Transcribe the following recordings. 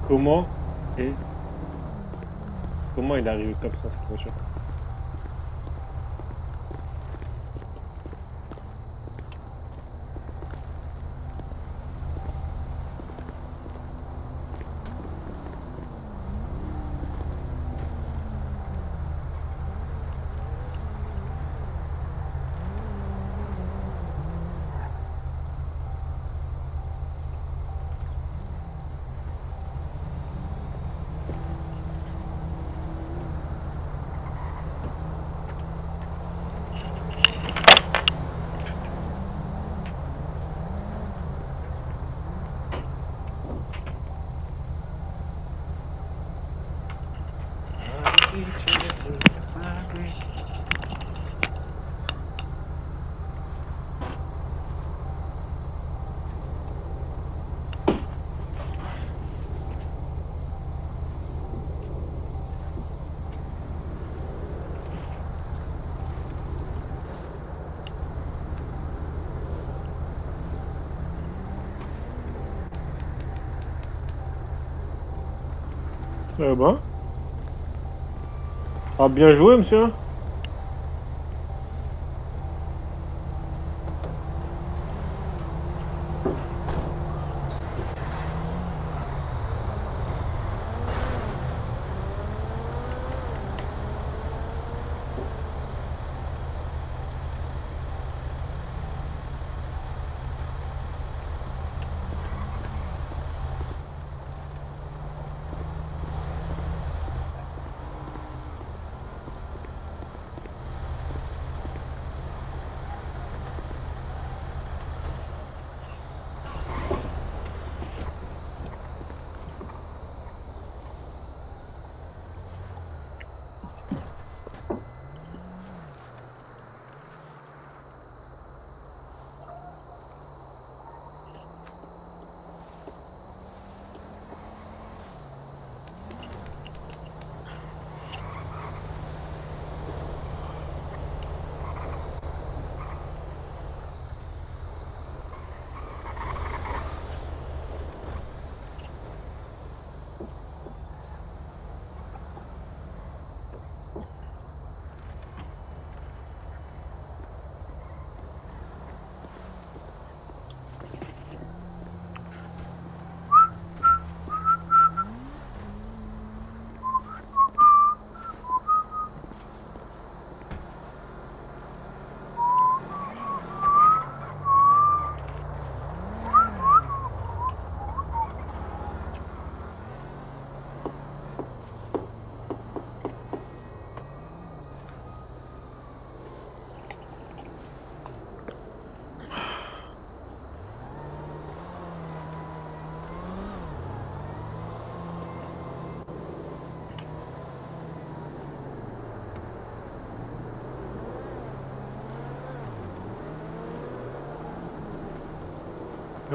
Comment et comment il est arrivé comme ça, cette voiture? Eh ben, ah, bien joué, monsieur.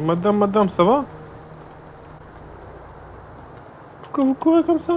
Madame, ça va? Pourquoi vous courez comme ça?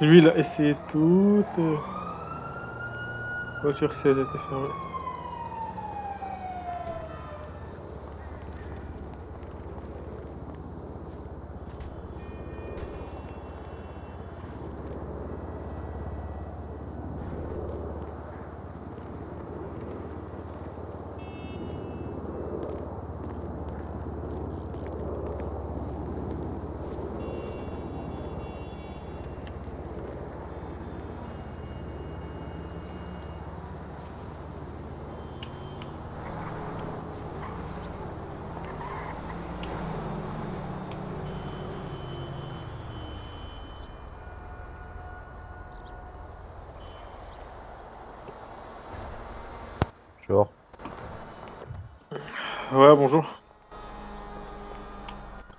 Lui, il a essayé toute. Voiture, si elle était fermée. Genre, Ouais, bonjour.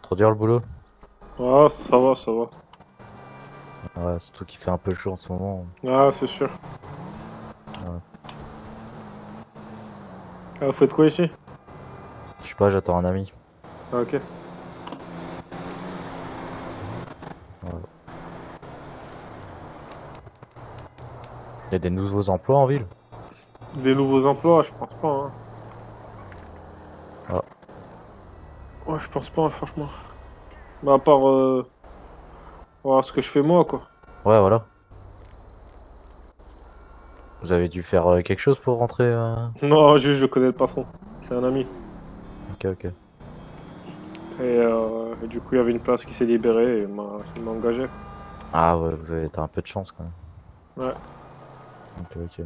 trop dur le boulot? Ah, ça va, ça va. Ouais, surtout qu'il fait un peu chaud en ce moment. Ah, c'est sûr. Ouais. Ah, vous faites quoi ici? Je sais pas, j'attends un ami. Ah, ok. Ouais. Il y a des nouveaux emplois en ville? Des nouveaux emplois, je pense pas, hein. Ah, Ouais, je pense pas, franchement. Bah, à part voir ce que je fais moi, quoi. ouais, voilà. Vous avez dû faire quelque chose pour rentrer Non, juste, je connais le patron. C'est un ami. Ok, ok. Et du coup, il y avait une place qui s'est libérée et il m'a engagé. Ah ouais, t'as un peu de chance quand même. Ouais. Ok, ok.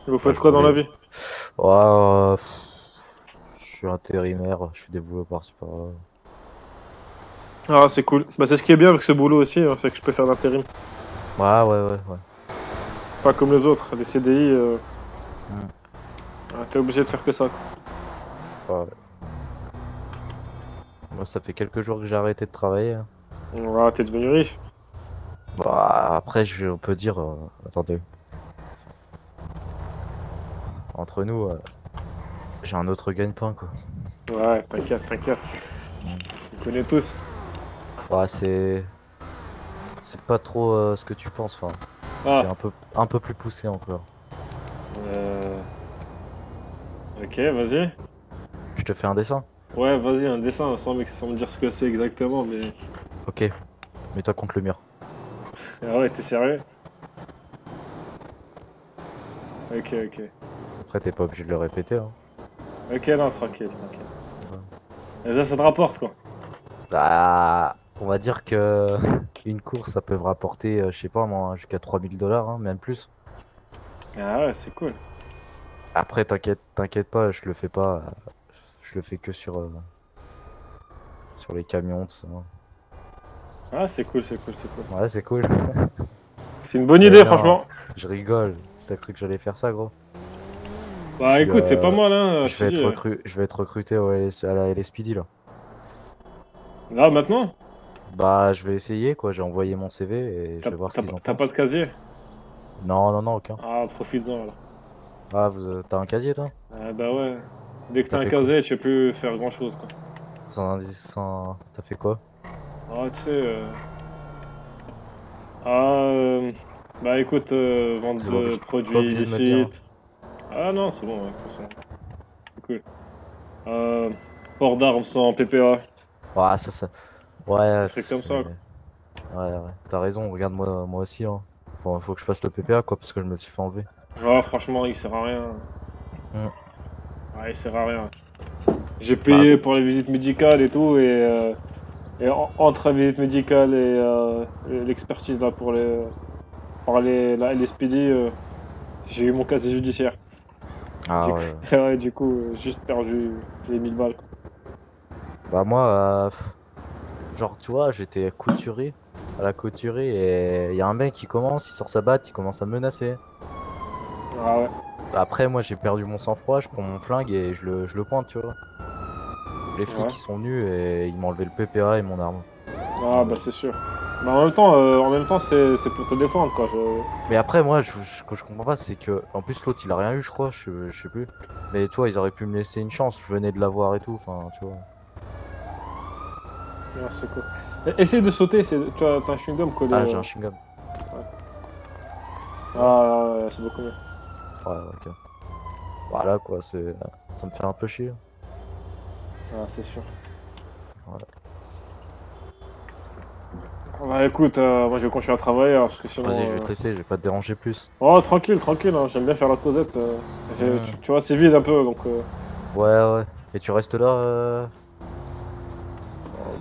Vous Moi, faites je quoi dans la voulais. vie? Ouais, je suis intérimaire, je fais des boulots par-ci par-là. Ah, c'est cool. Bah, c'est ce qui est bien avec ce boulot aussi, hein, c'est que je peux faire l'intérim. Ouais, ouais, ouais, ouais. Pas comme les autres. Les CDI, Hmm. t'es obligé de faire que ça, Ouais. Moi, ça fait quelques jours que j'ai arrêté de travailler, hein. quoi. Ah, t'es devenu riche. Bah, après, on peut dire. Attendez, entre nous, j'ai un autre gagne-pain, quoi. Ouais, t'inquiète, t'inquiète. Hmm. On connaît tous. Ouais, c'est pas trop ce que tu penses, enfin. C'est Ah, un peu plus poussé encore. euh... ok, vas-y. Je te fais un dessin? Ouais, vas-y, un dessin, sans me dire ce que c'est exactement, mais... Ok, mets-toi contre le mur. Ah ouais, t'es sérieux? Ok, ok. Après, t'es pas obligé de le répéter, hein. Ok, non, tranquille, tranquille. Ouais. Et ça te rapporte, quoi. Bah, on va dire que une course, ça peut me rapporter, je sais pas moi, jusqu'à 3000 $, hein, même plus. Ah ouais, c'est cool. Après, t'inquiète pas, je le fais pas. Je le fais que sur les camions, tout ça. Ah, c'est cool, c'est cool, c'est cool. Ouais, c'est cool. C'est une bonne Mais idée, non, franchement. je rigole. T'as cru que j'allais faire ça, gros? Je Bah suis, écoute, c'est pas mal, hein, je te dis. je vais être recruté à la LSPD, là. Là, maintenant, Bah, je vais essayer, quoi. J'ai envoyé mon CV et je vais voir ce qu'ils en t'as pas de pensent. casier? Non, non, non, aucun. Ah, profites-en, alors. Ah, t'as un casier, toi? Ah bah ouais. Dès que t'as T'as un fait quoi? casier, tu peux plus faire grand-chose, quoi. T'as fait quoi? Ah, tu sais... Ah, bah écoute, vente T'es de pas produits obligé de me dire, hein. illicites. Ah non, c'est bon, ouais, de toute façon. C'est cool. Euh, port d'armes sans PPA. Ouais, Des Ouais, trucs comme ça, quoi. Ouais, ouais. T'as raison, regarde, moi aussi, hein. Faut que je fasse le PPA, quoi, parce que je me suis fait enlever. Ah, franchement, il sert à rien. Hmm. Ah, il sert à rien. J'ai Bah, payé pour les visites médicales et tout, et entre la visite médicale et l'expertise là par la LSPD, j'ai eu mon casier judiciaire. ah Du coup, ouais, ouais. ouais, du coup, juste perdu les 1000 balles, quoi. Bah, moi, genre, tu vois, j'étais couturier, à la couturerie, et il y a un mec qui commence, il sort sa batte, il commence à me menacer. Ah ouais, Après, moi, j'ai perdu mon sang-froid, je prends mon flingue et je le pointe, tu vois. Les ouais. flics, ils sont venus et ils m'ont enlevé le PPA et mon arme. Ah bah Ouais. c'est sûr. Mais en même temps, c'est pour te défendre, quoi. Mais après, moi, ce que je comprends pas, c'est que, en plus, l'autre, il a rien eu, je crois, je sais plus. Mais tu vois, ils auraient pu me laisser une chance, je venais de l'avoir et tout, enfin, tu vois. Ah, c'est cool. Essaye de sauter, t'as un chewing-gum collé. Ah, j'ai un chewing-gum. Ah, ouais, c'est beaucoup mieux. Ouais, ok. Voilà quoi, ça me fait un peu chier. Ah, c'est sûr. Voilà. Bah écoute, moi je vais continuer à travailler parce que sinon. Vas-y, je vais te laisser, je vais pas te déranger plus. Oh, tranquille, tranquille, hein, j'aime bien faire la causette. Hmm. Tu vois, c'est vide un peu donc. Ouais, ouais. Et tu restes là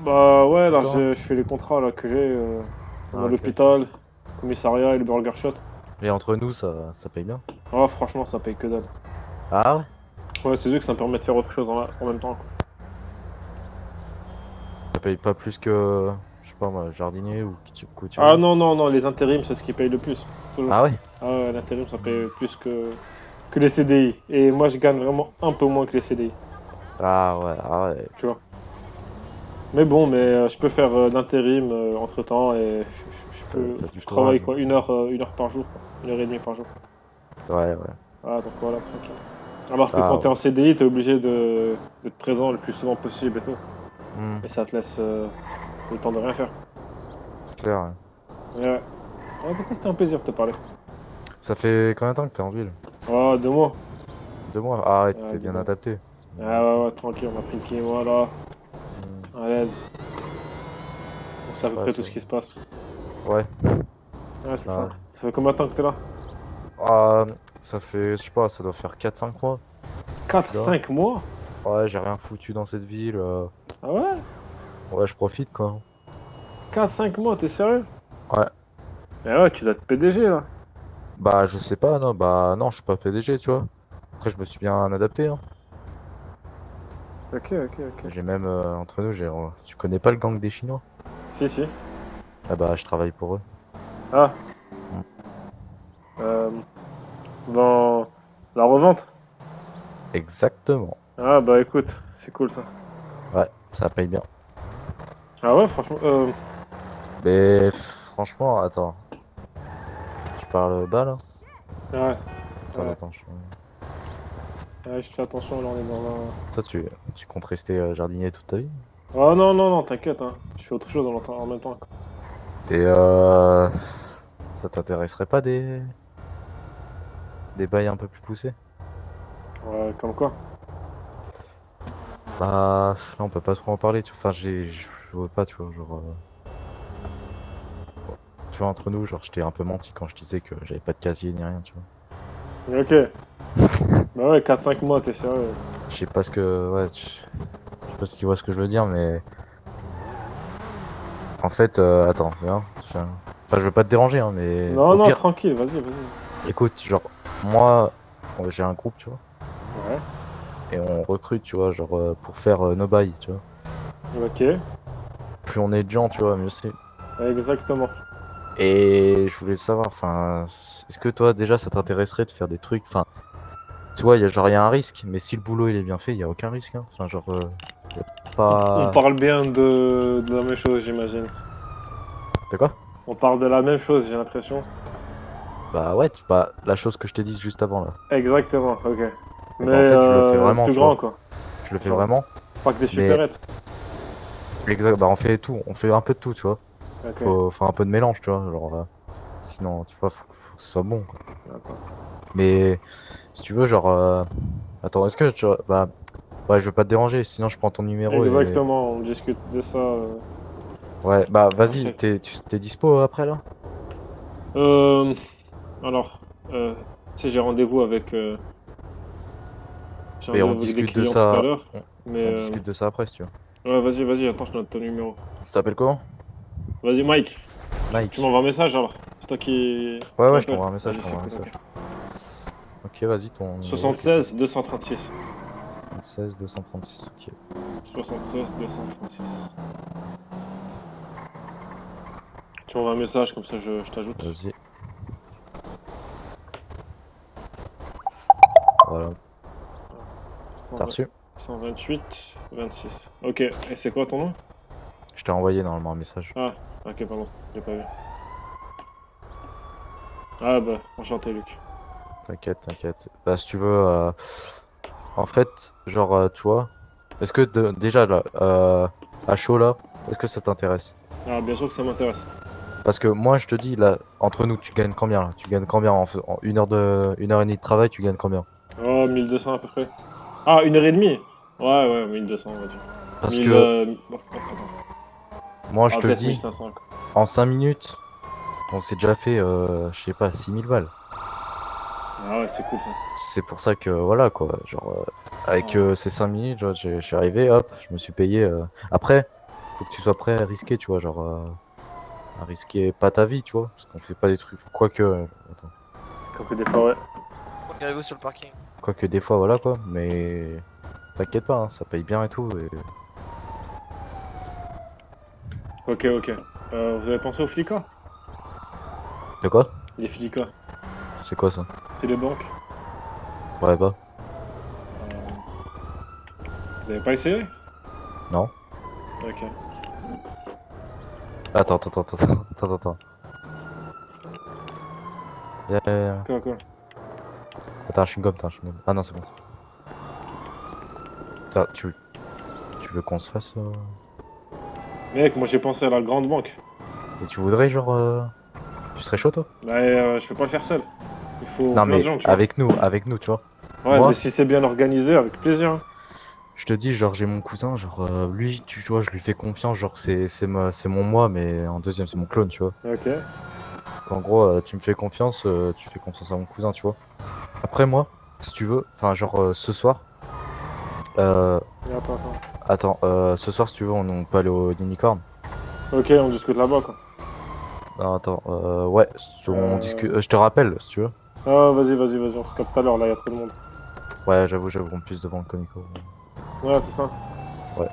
Bah ouais, tout le là temps? je fais les contrats là que j'ai. On Ah, a ok, ok. l'hôpital, commissariat et le burger shot. Et entre nous, ça paye bien. Oh, franchement, ça paye que dalle. Ah ouais? Ouais, c'est juste que ça me permet de faire autre chose en même temps, quoi. Ça paye pas plus que, je sais pas moi, jardinier ou Ah couturier? non, non, non, les intérims, c'est ce qui paye le plus. Toujours. Ah ouais? Ah ouais, l'intérim, ça paye plus que les CDI. Et moi, je gagne vraiment un peu moins que les CDI, Ah ouais. tu vois. Mais bon, mais Putain, je peux faire l'intérim entre-temps et t'as du je travaille courage. quoi, une heure par jour, quoi. Une heure et demie par jour. Ouais, ouais. Ah, donc voilà, tranquille. Alors que Ah quand t'es ouais. en CDI, t'es obligé d'être présent le plus souvent possible et tout. Hmm, Et ça te laisse le temps de rien faire. c'est clair, ouais. Ouais. Ouais, en tout cas, c'était un plaisir de te parler. Ça fait combien de temps que t'es en ville? Oh, 2 mois. 2 mois? Ah ouais, tu Ouais, t'es deux bien mois. adapté. Ah ouais, ouais, tranquille, on a pris le pied, voilà, Hmm, à l'aise. On sait à peu ouais, près tout ce qui se passe. Ouais. Ouais, c'est ça. Ah, Ça fait combien de temps que t'es là? Ah, ça fait, je sais pas, ça doit faire 4 5 mois. Je suis Quatre là. cinq mois? Ouais, j'ai rien foutu dans cette ville. Ah ouais? Ouais, je profite quoi. 4 5 mois, t'es sérieux? Ouais. Eh ouais, tu dois être PDG là. Bah, je sais pas, non, bah, non, je suis pas PDG, tu vois. Après, je me suis bien adapté, hein. Ok, ok, ok. J'ai même, entre nous, tu connais pas le gang des Chinois? Si, si. Ah bah, je travaille pour eux. Ah, Mm. euh, dans la revente? Exactement. Ah bah écoute, c'est cool ça. Ouais, ça paye bien. Ah ouais, franchement, Mais franchement, attends, tu parles bas là? ouais, Attends, ouais. attends. Ouais, je fais attention, là on est dans la... Toi, tu comptes rester jardinier toute ta vie? Oh non, non, non, t'inquiète, hein. Je fais autre chose en même temps, quoi. Et ça t'intéresserait pas des bails un peu plus poussés? Ouais, comme quoi? Bah, là, on peut pas trop en parler, tu vois. Enfin, je veux pas, tu vois, genre, tu vois, entre nous, genre, je t'ai un peu menti quand je disais que j'avais pas de casier ni rien, tu vois. Ok. Bah ouais, 4 5 mois, t'es sérieux. Je sais pas ce que, ouais, je sais pas si tu vois ce que je veux dire, mais en fait, attends, viens, enfin, je veux pas te déranger, hein, mais Non, au non, pire, tranquille, vas-y, vas-y. écoute, genre, moi, j'ai un groupe, tu vois, Ouais. et on recrute, tu vois, genre, pour faire nos bails, tu vois. Ok. Plus on est de gens, tu vois, mieux c'est. Exactement. Et je voulais savoir, enfin, est-ce que toi, déjà, ça t'intéresserait de faire des trucs, enfin, tu vois, il y a un risque, mais si le boulot il est bien fait, il y a aucun risque, hein. Enfin, genre, y a On pas. parle bien de la même chose, j'imagine. De quoi? On parle de la même chose, j'ai l'impression. Bah ouais, bah, la chose que je t'ai dit juste avant là. Exactement, ok. Et Mais bah en fait, je le fais vraiment, plus tu grand, vois. quoi. Je le fais Genre, vraiment, pas que des mais supérettes. exact, bah on fait tout, on fait un peu de tout, tu vois. Ok, Faut faire un peu de mélange, tu vois, genre, sinon, tu vois, faut que ce soit bon, quoi. d'accord. Mais si tu veux, genre, attends, bah, ouais, je veux pas te déranger, sinon je prends ton numéro et Exactement, on discute de ça ouais, bah vas-y, après. t'es dispo après là? Euh, alors, tu sais, j'ai Et on rendez-vous avec des discute de clients tout à ça, l'heure. on, Mais, on discute de ça après si tu veux. ouais, vas-y, vas-y, attends, je note ton numéro. Tu t'appelles comment? Vas-y, Mike, tu Mike. m'envoies un message alors. C'est toi Ouais, qui ouais, je m'appelle. t'envoie un message, je Vas-y, c'est t'envoie un cool, ok. message. Ok, vas-y, ton numéro, je t'écoute. 76 236. 76 236, ok. 76 236. Tu m'envoies un message, comme ça je t'ajoute. Vas-y, voilà. T'as 120 reçu? 128 26. Ok, et c'est quoi ton nom? Je t'ai envoyé normalement un message. Ah, ok, pardon, j'ai pas vu. Ah bah, enchanté Luc. T'inquiète, t'inquiète. Bah, si tu veux, en fait, genre, tu vois, est-ce que déjà là, à chaud là, Est-ce que ça t'intéresse? Ah, bien sûr que ça m'intéresse. Parce que moi, je te dis, là, entre nous, tu gagnes combien là? Tu gagnes combien en 1 heure et demie de travail, tu gagnes combien? Oh, 1200 à peu près. Ah, 1h30? Ouais, ouais, 1200, on va dire. Parce 1000. que Attends. moi, je Ah, te le peut-être dis, 1500. en 5 minutes, on s'est déjà fait, je sais pas, 6 000 balles. Ah, ouais, c'est cool ça. C'est pour ça que, voilà, quoi. Genre, avec Ah, ces 5 minutes, genre, je suis arrivé, hop, je me suis payé. Après, faut que tu sois prêt à risquer, tu vois, genre, à risquer pas ta vie, tu vois, parce qu'on fait pas des trucs. Quoique, attends. comme que des fois, ouais. Regardez-vous sur le parking. Quoique des fois, voilà, quoi. Mais t'inquiète pas, hein, ça paye bien et tout. Ok, ok. Vous avez pensé aux flicas? De quoi? Les flicas, C'est quoi ça? c'est les banques. Ouais, bah. Euh, Vous avez pas essayé? Non. Ok. Attends. Quoi, quoi? Attends, un chewing-gum, t'as un chewing-gum. Ah non, c'est bon. Attends, tu veux qu'on se fasse. Mec, moi j'ai pensé à la grande banque. Et tu voudrais, genre. Tu serais chaud, toi? Bah, je peux pas le faire seul. Il faut Non, plein de mais gens, tu vois. avec nous, tu vois. Ouais, mais Moi, si c'est bien organisé, avec plaisir, hein. je te dis, genre, j'ai mon cousin, genre, lui, tu vois, je lui fais confiance, genre, c'est mon moi, mais en deuxième, c'est mon clone, tu vois. Ok. En gros, tu me fais confiance, tu fais confiance à mon cousin, tu vois. Après, moi, si tu veux, enfin, genre, ce soir, euh, Et attends. attends, ce soir, si tu veux, on peut aller au Unicorn. Ok, on discute là-bas, quoi. Non, attends, ouais, on discute, je te rappelle, si tu veux. Ah, vas-y, on se capte tout à l'heure, là, y a trop de monde. Ouais, j'avoue, en plus devant le Comico. Ouais, c'est ça. Ouais.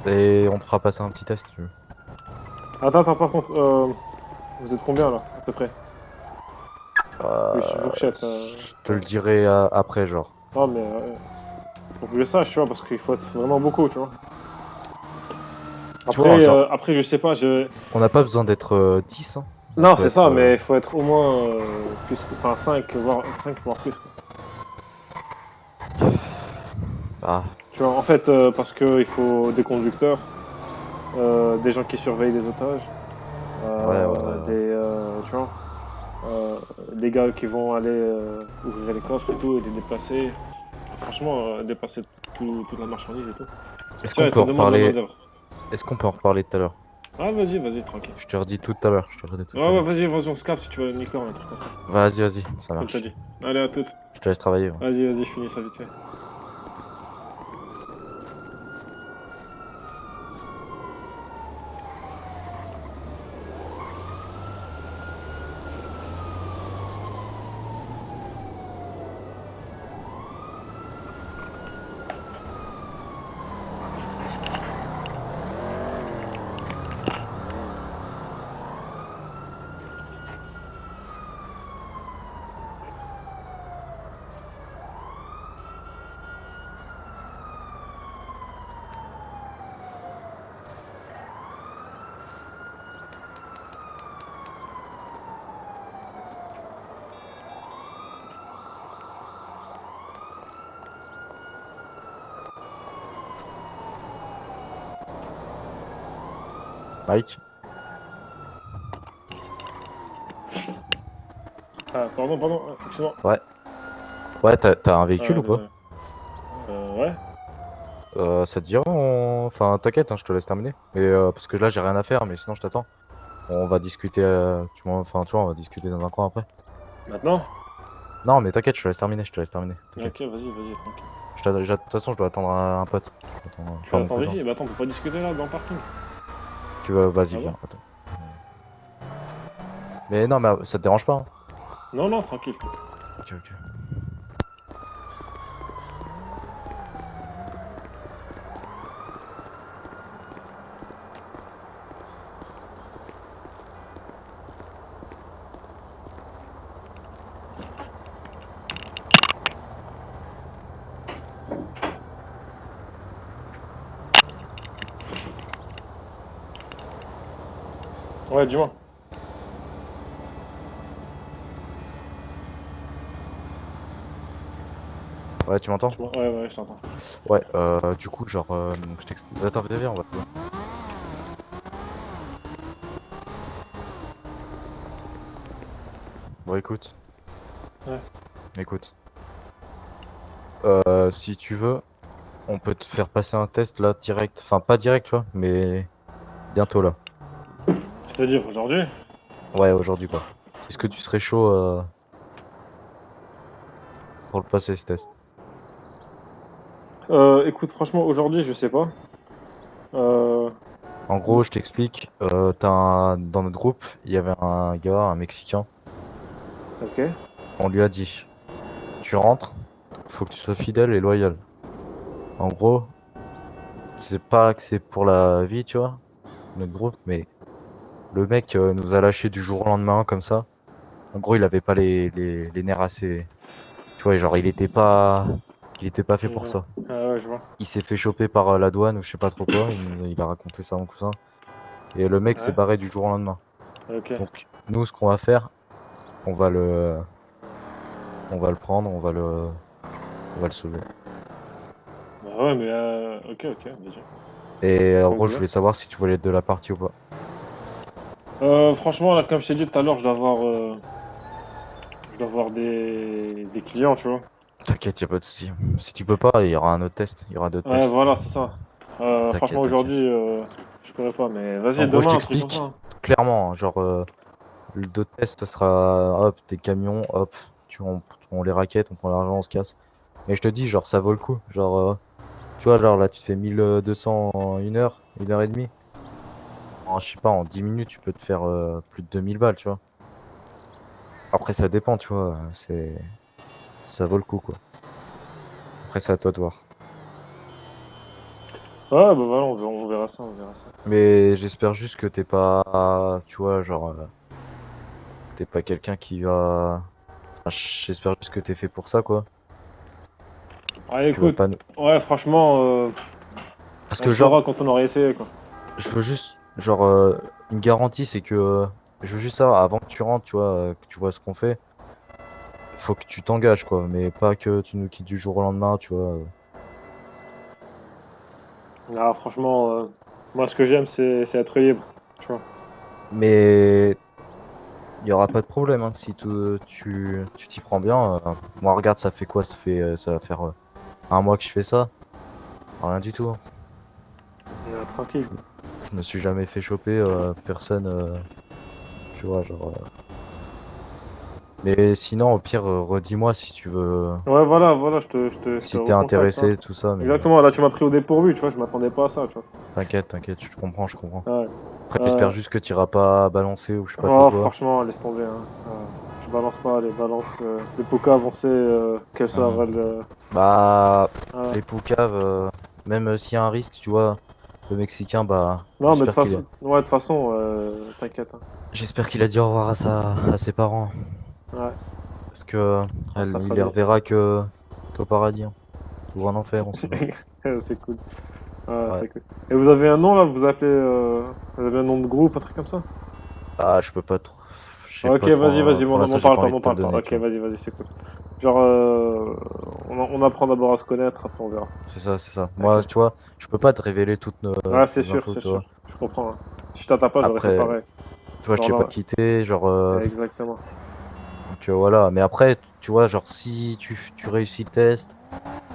Et on te fera passer un petit test, si tu veux. Attends, par contre, vous êtes combien, là, à peu près? Oui, je fourchette. Je te le Ouais. dirai après, genre. Non, mais faut que je sache, tu vois, parce qu'il faut être vraiment beaucoup, tu vois. Tu vois, Après, genre, après je sais pas, je... on n'a pas besoin d'être 10, hein. On Non, peut c'est être. ça, mais il faut être au moins plus que... Enfin, 5 voire plus, quoi. Ah, Tu vois, en fait, parce qu'il faut des conducteurs, des gens qui surveillent les otages, ouais. tu vois, des gars qui vont aller ouvrir les coffres et tout, et les déplacer. Franchement, déplacer toute la marchandise et tout. Est-ce Tu qu'on vois, peut ça en demande de la reparler? main-d'œuvre. Est-ce qu'on peut en reparler tout à l'heure? Ah, vas-y, tranquille. Je te redis tout à l'heure. Je te redis tout à Ouais, l'heure. vas-y, on se capte si tu veux une licorne, un truc comme ça. Vas-y, ça Comme t'as marche. dit. Allez, à toute. Je te laisse travailler. Ouais. Vas-y, je finis ça vite fait. Mike? Ah, pardon, excuse-moi. Ouais. Ouais, t'as un véhicule ou pas? Désolé. Ouais. Ça te dirait Enfin, t'inquiète, hein, je te laisse terminer. Mais parce que là, j'ai rien à faire, mais sinon, je t'attends. On va discuter. Enfin, tu vois, on va discuter dans un coin après. Maintenant? Non, mais t'inquiète, je te laisse terminer. Ok, T'inquiète. vas-y, tranquille. De toute façon, je dois attendre un pote. Tu Enfin, vas mon attendre cousin. ici? Bah attends, on peut pas discuter là, dans le parking. Tu veux, vas-y, Ah bon? viens. Attends. Mais non, mais ça te dérange pas, hein? Non, tranquille. Ok. Ouais, dis-moi. Ouais, tu m'entends? Ouais, je t'entends. Ouais, du coup, genre, je t'explique. Attends, viens, on va. Bon, écoute. Ouais. Écoute. Si tu veux, on peut te faire passer un test là direct. Enfin, pas direct, tu vois, mais bientôt là. C'est-à-dire aujourd'hui? Ouais, aujourd'hui quoi. Est-ce que tu serais chaud pour le passer ce test? Écoute, franchement, aujourd'hui, je sais pas. Euh, En gros, je t'explique. Dans notre groupe, il y avait un gars, un Mexicain. ok. On lui a dit, tu rentres, faut que tu sois fidèle et loyal. En gros, c'est pas que c'est pour la vie, tu vois, notre groupe, mais le mec nous a lâché du jour au lendemain comme ça. En gros, il avait pas les nerfs assez. Tu vois, genre, il était pas fait pour Ouais. ça. Ah ouais, je vois. Il s'est fait choper par la douane ou je sais pas trop quoi. Il a raconté ça à mon cousin. Et le mec s'est Ouais, barré du jour au lendemain. ok. Donc, nous, ce qu'on va faire, on va le, on va le prendre, on va le sauver. Bah ouais, mais ok, ok, déjà. Et en Comme gros, vous je voulez. voulais savoir si tu voulais être de la partie ou pas. Franchement, là, comme je t'ai dit tout à l'heure, je dois avoir des clients, tu vois. T'inquiète, y a pas de souci. Si tu peux pas, il y aura un autre test. Il y aura d'autres Ouais, tests. voilà, c'est ça. Franchement, T'inquiète, aujourd'hui, t'inquiète. je pourrais pas, mais En vas-y, gros, je demain, un truc comme ça, t'explique hein. clairement, hein, genre, le d'autres tests, ça sera, hop, des camions, hop, on les raquette, on prend l'argent, on se casse. Mais je te dis, genre, ça vaut le coup. Genre, tu vois, genre là, tu te fais 1200 en 1 heure et demie. Je sais pas, en 10 minutes, tu peux te faire plus de 2000 balles, tu vois. Après, ça dépend, tu vois. Ça vaut le coup, quoi. Après, c'est à toi de voir. Ouais, bah voilà, on verra ça, on verra ça. Mais j'espère juste que t'es pas, tu vois, genre, t'es pas quelqu'un qui va. Enfin, j'espère juste que t'es fait pour ça, quoi. Ah, Tu vas écoute, pas. ouais, franchement, Parce on que, genre, saura quand on aura essayé, quoi. je veux juste, genre, une garantie, c'est que. Je veux juste savoir, avant que tu rentres, tu vois, que tu vois ce qu'on fait, faut que tu t'engages, quoi. Mais pas que tu nous quittes du jour au lendemain, tu vois. Ah, franchement, moi, ce que j'aime, c'est être libre, tu vois. Mais il y aura pas de problème, hein, si tu t'y prends bien. Moi, regarde, ça fait quoi? Ça va faire 1 mois que je fais ça. Rien du tout. Tranquille. Je me suis jamais fait choper, personne, tu vois, genre. Mais sinon, au pire, redis-moi si tu veux, Ouais, voilà, voilà, je te si t'es recontacte, hein. intéressé, tout ça. Mais Exactement, là, tu m'as pris au dépourvu, tu vois, je m'attendais pas à ça, tu vois. t'inquiète, t'inquiète, je comprends, je comprends. Ouais. Après, j'espère Euh, juste que t'iras pas balancer ou je sais pas trop oh, quoi. franchement, laisse tomber, hein. Je balance pas les balances. Les Poucaves, on sait quelle sera Mhm. le. Bah, Ouais. les poucaves, même s'il y a un risque, tu vois, le Mexicain, bah, Non, mais de toute façon, ouais, de toute façon, t'inquiète, hein. j'espère qu'il a dit au revoir à ses parents. Ouais, Parce que à sa il les famille. reverra qu'au paradis, hein. Ou en enfer, on sait pas. C'est cool. Ouais, Ouais. c'est cool. Et vous avez un nom là, vous appelez. Vous avez un nom de groupe, un truc comme ça? Ah, je peux pas trop. Je sais Ok, pas trop, vas-y, hein. vas-y, Pour m'en l'instant, j'ai parle pas pas, envie de m'en te le parle pas. donner, Ok, tu vois. vas-y, c'est cool. Genre, on apprend d'abord à se connaître, après on verra. C'est ça, c'est ça. Moi, Ok. tu vois, je peux pas te révéler toutes Ouais, c'est nos sûr, infos, c'est tu sûr. vois. Je comprends, hein. Si je t'attends pas, j'aurais fait Après, pareil. tu vois, je Genre sais pas là, qui t'es, genre. exactement. Donc voilà. Mais après, tu vois, genre, si tu réussis le test,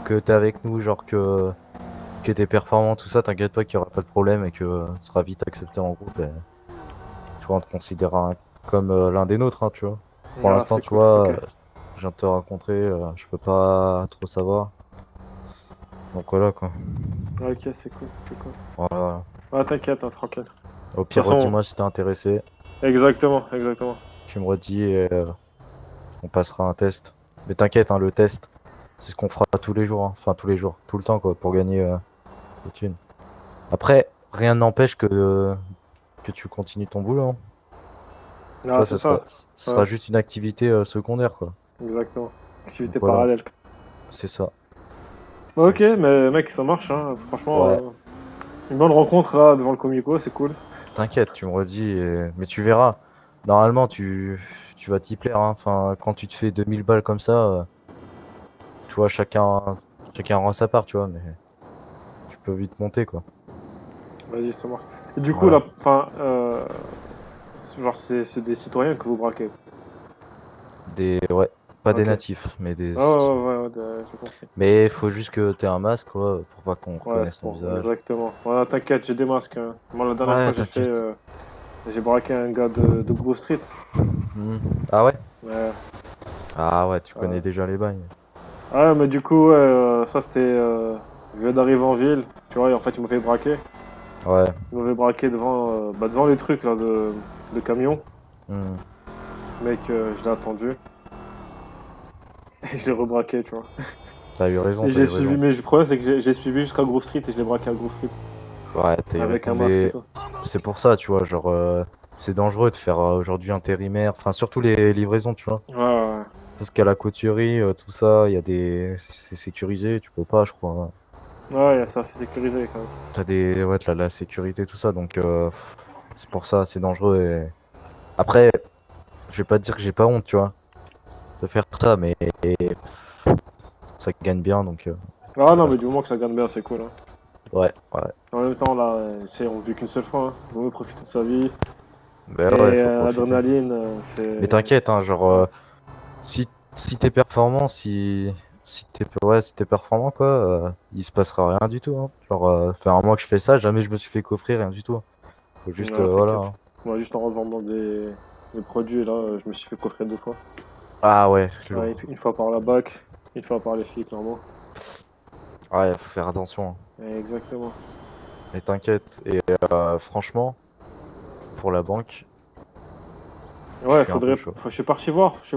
que t'es avec nous, genre que t'es performant, tout ça, t'inquiète pas qu'il y aura pas de problème et que tu seras vite accepté en groupe. Et, tu vois, on te considérera comme l'un des nôtres, hein, tu vois. Pour Ah, l'instant, c'est tu cool, vois, ok. je viens de te rencontrer, je peux pas trop savoir. Donc voilà, quoi. Ok, c'est cool, c'est cool. Voilà. Ah, t'inquiète, hein, tranquille. De Au toute pire, façon, redis-moi si t'es intéressé. exactement, exactement. Tu me redis et on passera un test. Mais t'inquiète, hein, le test, c'est ce qu'on fera tous les jours, hein. Enfin, tous les jours, tout le temps, quoi, pour gagner des thunes. Après, rien n'empêche que tu continues ton boulot, hein. Tu Ah, vois, c'est ça ça. sera Ouais, juste une activité secondaire, quoi. exactement. Donc Activité voilà, parallèle. c'est ça. Bah, ok, C'est- mais mec, ça marche, hein. Franchement, Ouais, une bonne rencontre là devant le Comico, c'est cool. t'inquiète, tu me redis. Mais tu verras. Normalement, tu vas t'y plaire, hein. Enfin, quand tu te fais 2000 balles comme ça, tu vois, chacun rend sa part, tu vois, mais tu peux vite monter, quoi. Vas-y, ça marche. Et du coup, Voilà. là, enfin, genre, c'est des citoyens que vous braquez. Ouais, pas des Ok. natifs, mais des. Ah ouais, j'ai compris. Mais faut juste que t'aies un masque, quoi, pour pas qu'on Ouais, reconnaisse c'est ton bon, visage. exactement. Voilà, t'inquiète, j'ai des masques, hein. Moi, la dernière Ouais, fois, t'inquiète. j'ai braqué un gars de Grove Street. Hmm. Ah ouais? Ouais. Ah ouais, tu connais Ouais. déjà les bagnes. Ah, mais du coup, ouais, ça c'était. Je viens d'arriver en ville, tu vois, et en fait, ils m'ont fait braquer. Ouais. Ils m'avaient braqué devant les trucs là de camion. Hmm. Mec, je l'ai attendu. Et je l'ai rebraqué, tu vois. T'as eu raison, Et t'as j'ai eu suivi, raison. mais le problème, c'est que j'ai suivi jusqu'à Grove Street et je l'ai braqué à Grove Street. Ouais, t'as eu Avec raison. un masque et Mais tout. c'est pour ça, tu vois, genre, c'est dangereux de faire aujourd'hui intérimaire. Enfin, surtout les livraisons, tu vois. Ouais, ouais, Parce qu'à la couturerie, tout ça, il y a des. C'est sécurisé, tu peux pas, je crois, hein. ouais. Ouais, c'est assez sécurisé quand même. T'as des. Ouais, t'as la sécurité, tout ça, donc c'est pour ça, c'est dangereux. Et... Après, je vais pas te dire que j'ai pas honte, tu vois, de faire ça, mais ça gagne bien, donc Ah non, voilà, mais du quoi. moment que ça gagne bien, c'est cool, hein. Ouais, ouais. En même temps, là, on vit qu'une seule fois, hein. Vaut mieux profiter de sa vie. Ben Et ouais, faut profiter. l'adrénaline, Mais c'est. t'inquiète, hein, genre, Ouais. si, si t'es performant, si t'es performant, quoi, il se passera rien du tout, hein. Genre, fait un mois que je fais ça, jamais je me suis fait coffrer, rien du tout. Faut juste, Non, voilà, t'inquiète. hein. Moi, juste en revendant des produits, là, je me suis fait coffrer 2 fois. Ah ouais, Ouais, lourd. une fois par la BAC, une fois par les flics, clairement. Ouais, faut faire attention, hein. Ouais, exactement. Mais t'inquiète. Et franchement, pour la banque, je Ouais, suis un peu chaud. je suis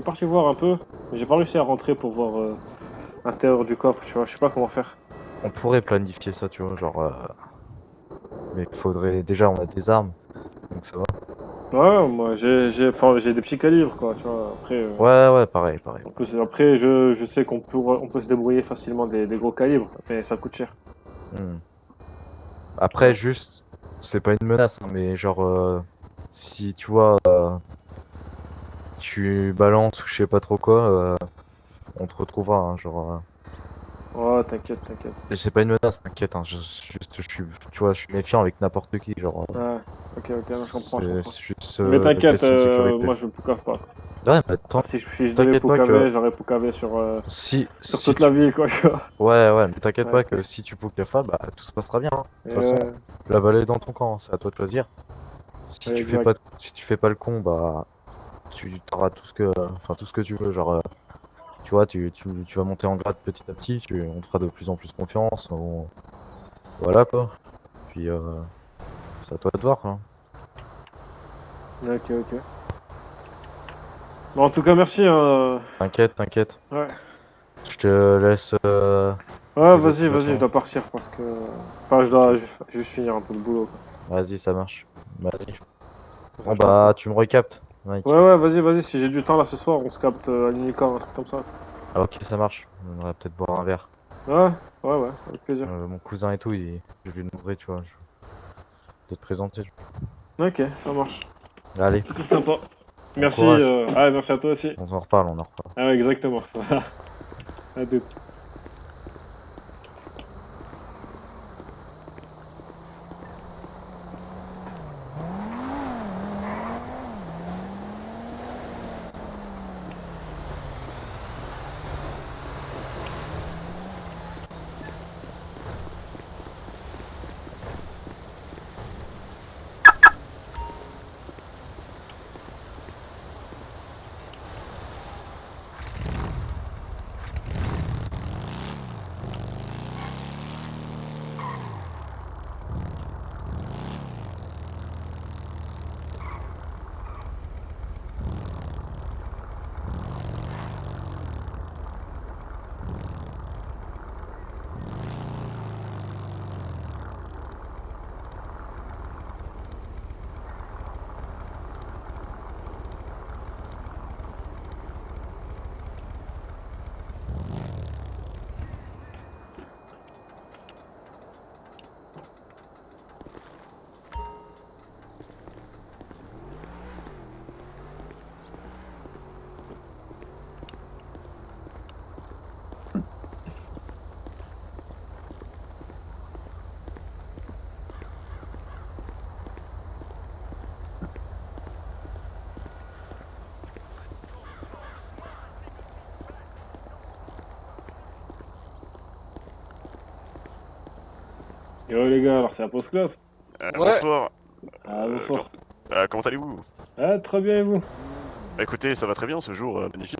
parti voir un peu, mais j'ai pas réussi à rentrer pour voir l'intérieur du coffre, tu vois, je sais pas comment faire. On pourrait planifier ça, tu vois, genre, mais faudrait déjà, on a des armes, donc ça va. Ouais, moi enfin, j'ai des petits calibres, quoi, tu vois. Après, Ouais, ouais, pareil, pareil. après je sais on peut se débrouiller facilement des gros calibres, mais ça coûte cher. Hmm. Tu Après, vois. juste, c'est pas une menace, hein, mais genre, si tu vois, tu balances ou je sais pas trop quoi, on te retrouvera, hein, genre. Ouais, t'inquiète, t'inquiète. Et c'est pas une menace, t'inquiète, hein, juste, je suis, tu vois, je suis méfiant avec n'importe qui, genre, Ouais, ok, non, je comprends, je comprends. c'est juste Mais t'inquiète, question de sécurité. moi je poucave pas. Ouais, mais Ah, si je devais t'inquiète pas que poucaver, j'aurais poucavé sur si toute la tu ville, quoi, tu vois. ouais, ouais, mais t'inquiète Ouais. pas que si tu Pokéfa, bah tout se passera bien, hein. De toute façon, Ouais, la balle est dans ton camp, hein, c'est à toi de choisir. Si ouais, tu fais exact. pas, si tu fais pas le con, bah tu auras tout ce que tu veux. Genre, tu vois, tu vas monter en grade petit à petit, on te fera de plus en plus confiance. Voilà quoi. Puis c'est à toi de voir, quoi. Ok, ok. Bon, en tout cas, merci, hein. T'inquiète, t'inquiète. Ouais. Je te laisse Ouais, tes vas-y, je occupations. dois partir parce que. Enfin, Ok, je vais juste finir un peu le boulot, quoi. vas-y, ça marche. Vas-y. Comme ça, Bon je t'en prie. bah, tu me recaptes, Ouais, mec. ouais, vas-y, si j'ai du temps là ce soir, on se capte à l'unicorn, un truc comme ça. Ah, ok, ça marche. On va peut-être boire un verre. Ouais, ouais, avec plaisir. Mon cousin et tout, je lui demanderai, tu vois, de te présenter. Ok, ça marche. Allez, Très sympa. bon Merci, courage. merci à toi aussi. On en reparle, on en reparle. Ah, ouais, exactement. À tout. Yo les gars, alors c'est la pause club. Ouais. Bonsoir. Ah, bonsoir. Comment allez-vous? Ah, très bien et vous? Bah, écoutez, ça va très bien ce jour, magnifique.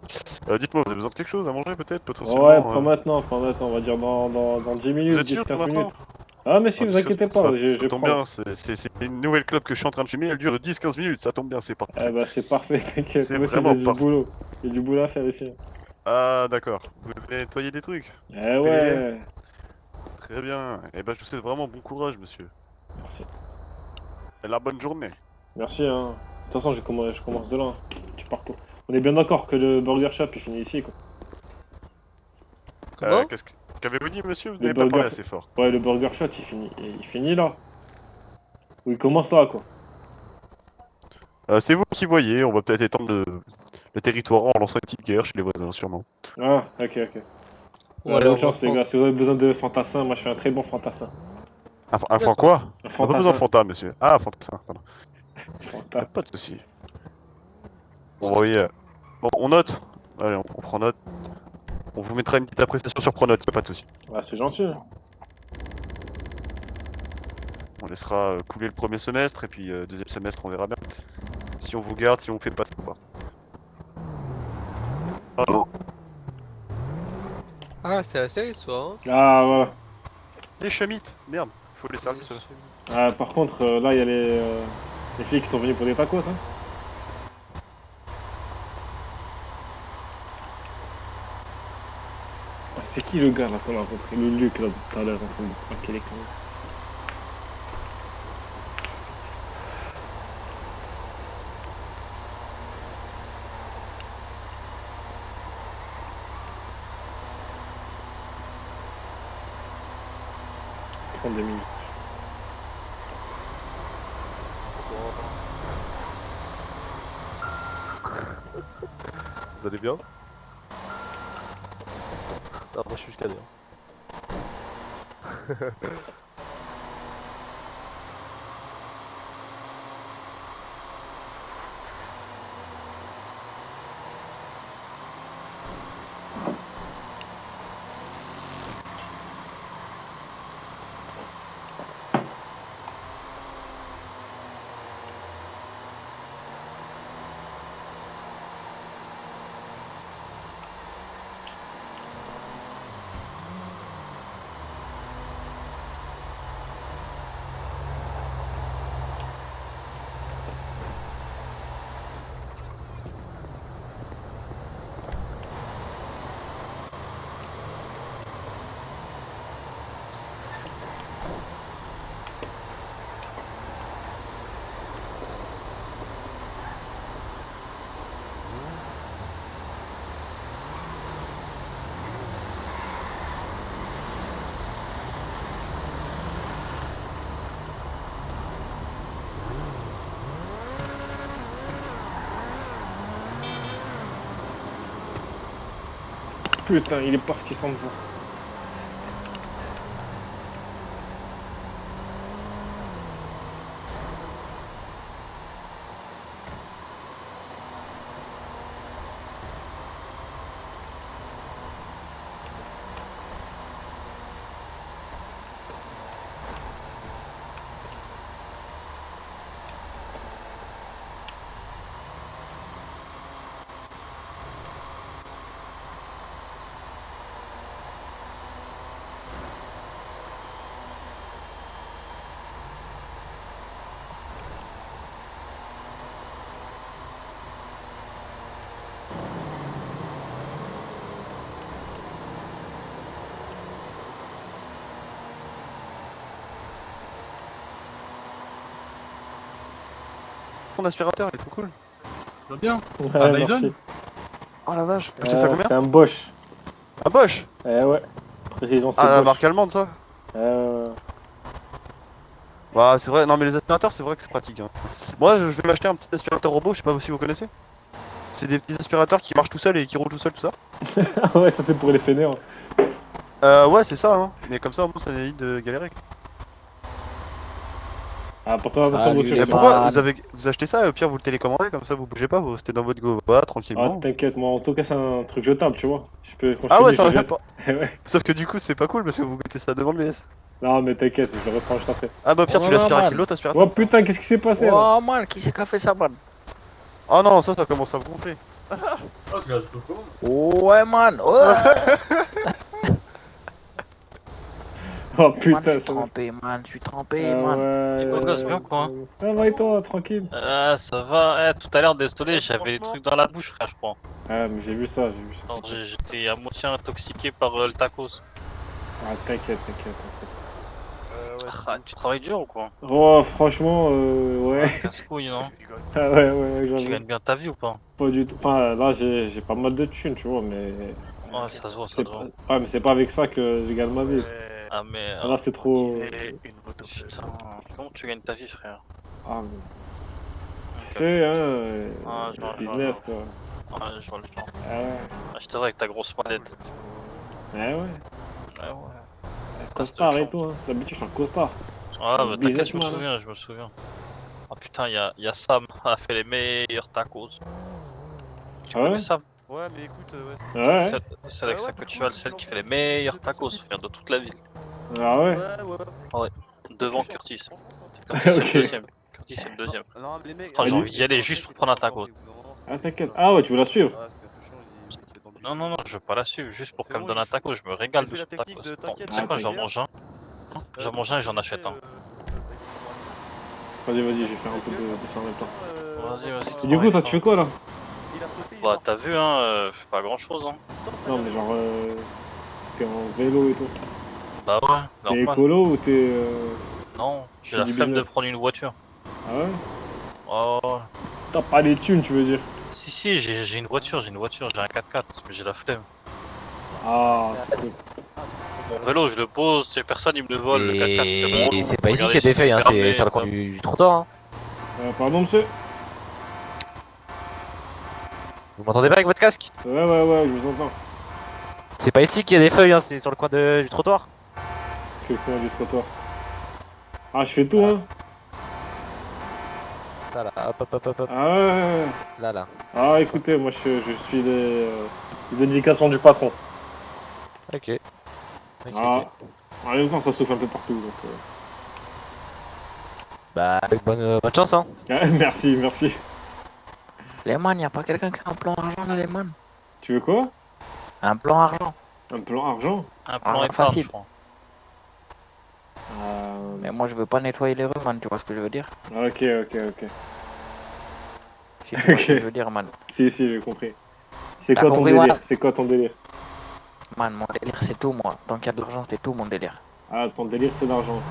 Dites-moi, vous avez besoin de quelque chose à manger peut-être, Ouais, potentiellement pas maintenant, on va dire dans 10 Vous minutes, êtes sûr 10-15 maintenant? minutes. Ah, mais si, Ah, vous parce que inquiétez ça, pas, je ça tombe prends. bien, c'est une nouvelle clope que je suis en train de fumer, elle dure de 10-15 minutes, ça tombe bien, c'est Ah parfait. bah c'est parfait, t'inquiète. C'est Moi aussi j'ai vraiment du parfait. boulot. J'ai du boulot à faire ici. Ah d'accord, vous devez nettoyer des trucs. Eh Pélé, ouais. très bien. Eh ben je vous souhaite vraiment bon courage, monsieur. Merci. Et la bonne journée. Merci, hein. De toute façon, je commence de là, hein. Tu pars quoi. On est bien d'accord que le burger shop il finit ici, quoi. Comment? Qu'est-ce que... Qu'avez-vous dit, monsieur? Vous Le n'avez pas burger, parlé assez fort. ouais, le burger shop il finit là. Ou il commence là, quoi. C'est vous qui voyez, on va peut-être étendre le territoire en lançant une petite guerre chez les voisins, sûrement. Ah, ok, ok. Bon, allez, Bonne on va chance, les prendre. gars. Si vous avez besoin de fantassin, moi je suis un très bon fantassin. Un fan D'accord. quoi? Un On n'a pas besoin de fantassin. fanta, monsieur. Ah, fantassin, pardon. Fanta. Pas de soucis. Bon, Bon. voyez. Bon, on note. Allez, on prend note. On vous mettra une petite appréciation sur Pronote, y a pas de soucis. Ah, c'est gentil, hein. On laissera couler le premier semestre et puis deuxième semestre, on verra bien. Si on vous garde, si on fait passer ou pas. Pardon. Ah, c'est la série, soit. Hein. Ah, voilà. Les chamites, merde. Il faut les servir ceux-là. Ah, par contre, là, il y a les flics qui sont venus pour des tacos, hein. Ah, c'est qui le gars là qu'on a rencontré? Le Luc là tout à l'heure en train de craquer les canons. Prendre des minutes. Vous allez bien? Ah, moi je suis scanné. Putain, il est parti sans me voir. Mon aspirateur, il est trop cool. Ça va bien? Ouais, Ah, merci. Dyson? Oh la vache. Acheté ça combien? C'est un Bosch. Ah, Bosch. Eh ouais. Précision, c'est Ah, Bosch. marque allemande, ça. Euh, Bah, c'est vrai. Non, mais les aspirateurs, c'est vrai que c'est pratique. Hein. Moi, je vais m'acheter un petit aspirateur robot, je sais pas si vous connaissez. C'est des petits aspirateurs qui marchent tout seuls et qui roulent tout seuls, tout ça. Ah ouais, ça c'est pour les fainéants. Ouais, c'est ça, hein. Mais comme ça, au moins, ça évite de galérer. Ah, pour toi, attention, Salut, monsieur. Et les c'est pourquoi man. vous achetez ça et au pire, vous le télécommandez, comme ça, vous bougez pas, vous restez dans votre goba Ah, tranquillement. t'inquiète, moi en tout cas, c'est un truc jetable, tu vois. Je peux, quand je Ah te ouais, dis, ça je revient jette. pas. Eh ouais. Sauf que du coup, c'est pas cool parce que vous mettez ça devant le BS. Non, mais t'inquiète, je le reprends juste après. Ah bah Pierre, Oh tu là là, l'aspires avec man. l'autre aspirateur. Oh putain, qu'est-ce qui s'est passé là? Oh man, qui c'est qui a fait ça, man? Oh non, ça commence à me gonfler. Oh, tu l'as tout comment? Ouais, man. Ouais. Oh Man, je putain, suis ça va. trempé, man. Je suis trempé, Ah man. ouais. Et quoi, gosse, bien, quoi? Ça va et toi, tranquille? Ah, ça va. Tout à l'heure, désolé, j'avais des franchement- trucs dans la bouche, frère, je crois. Ah, mais j'ai vu ça, j'ai vu ça. Alors, j'étais à moitié intoxiqué par le tacos. Ah, t'inquiète, t'inquiète. Ouais, Ah, tu travailles dur ou quoi? Oh, franchement, ouais. Casse-couille, non? je rigole. Ah ouais, Tu j'avoue. gagnes bien ta vie ou pas? Pas du tout. Enfin, là, j'ai pas mal de thunes, tu vois, mais. Ouais, ça se voit, ça C'est se voit. pas... Ouais, mais c'est pas avec ça que je gagne ma vie. Ah, mais. Là, c'est trop. Une moto. Putain, comment tu gagnes ta vie, frère? Ah, mais. Ok. Tu sais, hein, Ah, je vois, je vois, business, je quoi. Ouais, je vois le genre. Ah ouais. Ah, je te vois avec ta grosse manette. Ah ouais. Ouais, ouais. Costard de et chance. tout, hein. D'habitude, je suis un costard. Ah, bah t'inquiète, je me Businessman, hein. souviens, je me souviens. Ah putain, y a Sam, a fait les meilleurs tacos. Tu Ah connais ouais? Sam? Ouais, mais écoute, ouais. Ah ouais? C'est avec ça que tu as celle qui fait les meilleurs tacos, frère, de toute la ville. Ah ouais? Ouais. Devant Curtis. Franchement, Curtis c'est Ok. le deuxième. Curtis c'est le deuxième. Non, mais les mecs. Ah, j'ai envie d'y aller juste pour prendre un taco. Ah, t'inquiète. Ah ouais, tu veux la suivre? Ah, c'était un peu chiant, il est dans le bus. Non, non, non, je veux pas la suivre, juste pour C'est qu'elle me bon, donne un il faut- taco, je me régale il de fait ce la technique tacos. de Bon, t'inquiète, tu sais quoi, t'inquiète. j'en mange un. J'en mange un et j'en achète un. Vas-y, je vais faire un peu de ça en même temps. Vas-y, vas-y, Et du coup, toi, tu fais quoi là? Il a sauté. Bah, t'as vu, hein, pas grand chose, hein. Non, mais genre, t'es en vélo et tout. Bah ouais, T'es normal. écolo ou t'es. Non, j'ai C'est la du flemme de business. prendre une voiture. Ah ouais? Oh, ouais. T'as pas les thunes, tu veux dire? Si, j'ai une voiture, j'ai un 4x4, mais j'ai la flemme. Ah, Mon vélo, je le pose, c'est personne, il me le vole, le 4x4, c'est mon Et relou. c'est pas ici Regardez, qu'il y a des feuilles, hein, fermé, c'est sur le coin du trottoir. Hein. pardon, monsieur? Vous m'entendez pas avec votre casque? Ouais, je vous entends. C'est pas ici qu'il y a des feuilles, hein, c'est sur le coin du trottoir. Je fais le coin du trottoir. Ah, je fais tout, hein? Ça là, hop. Ah ouais. Là. Ah, écoutez, moi, je suis les indications du patron. Ok. Ah, en même temps, ça souffle un peu partout, donc. Bah, bonne chance, hein. Merci. Les man, y'a pas quelqu'un qui a un plan argent là, les man? Tu veux quoi? Un plan argent. Un plan argent? Un plan Ah, épargne, facile. je crois. Mais moi, je veux pas nettoyer les rues, man. Tu vois ce que je veux dire? Ok. Si tu vois Ok. ce que je veux dire, man. Si, j'ai compris. C'est T'as quoi ton compris, délire? voilà. C'est quoi ton délire? Man, mon délire, c'est tout, moi. Tant qu'il y a de l'argent, c'est tout, mon délire. Ah, ton délire, c'est l'argent.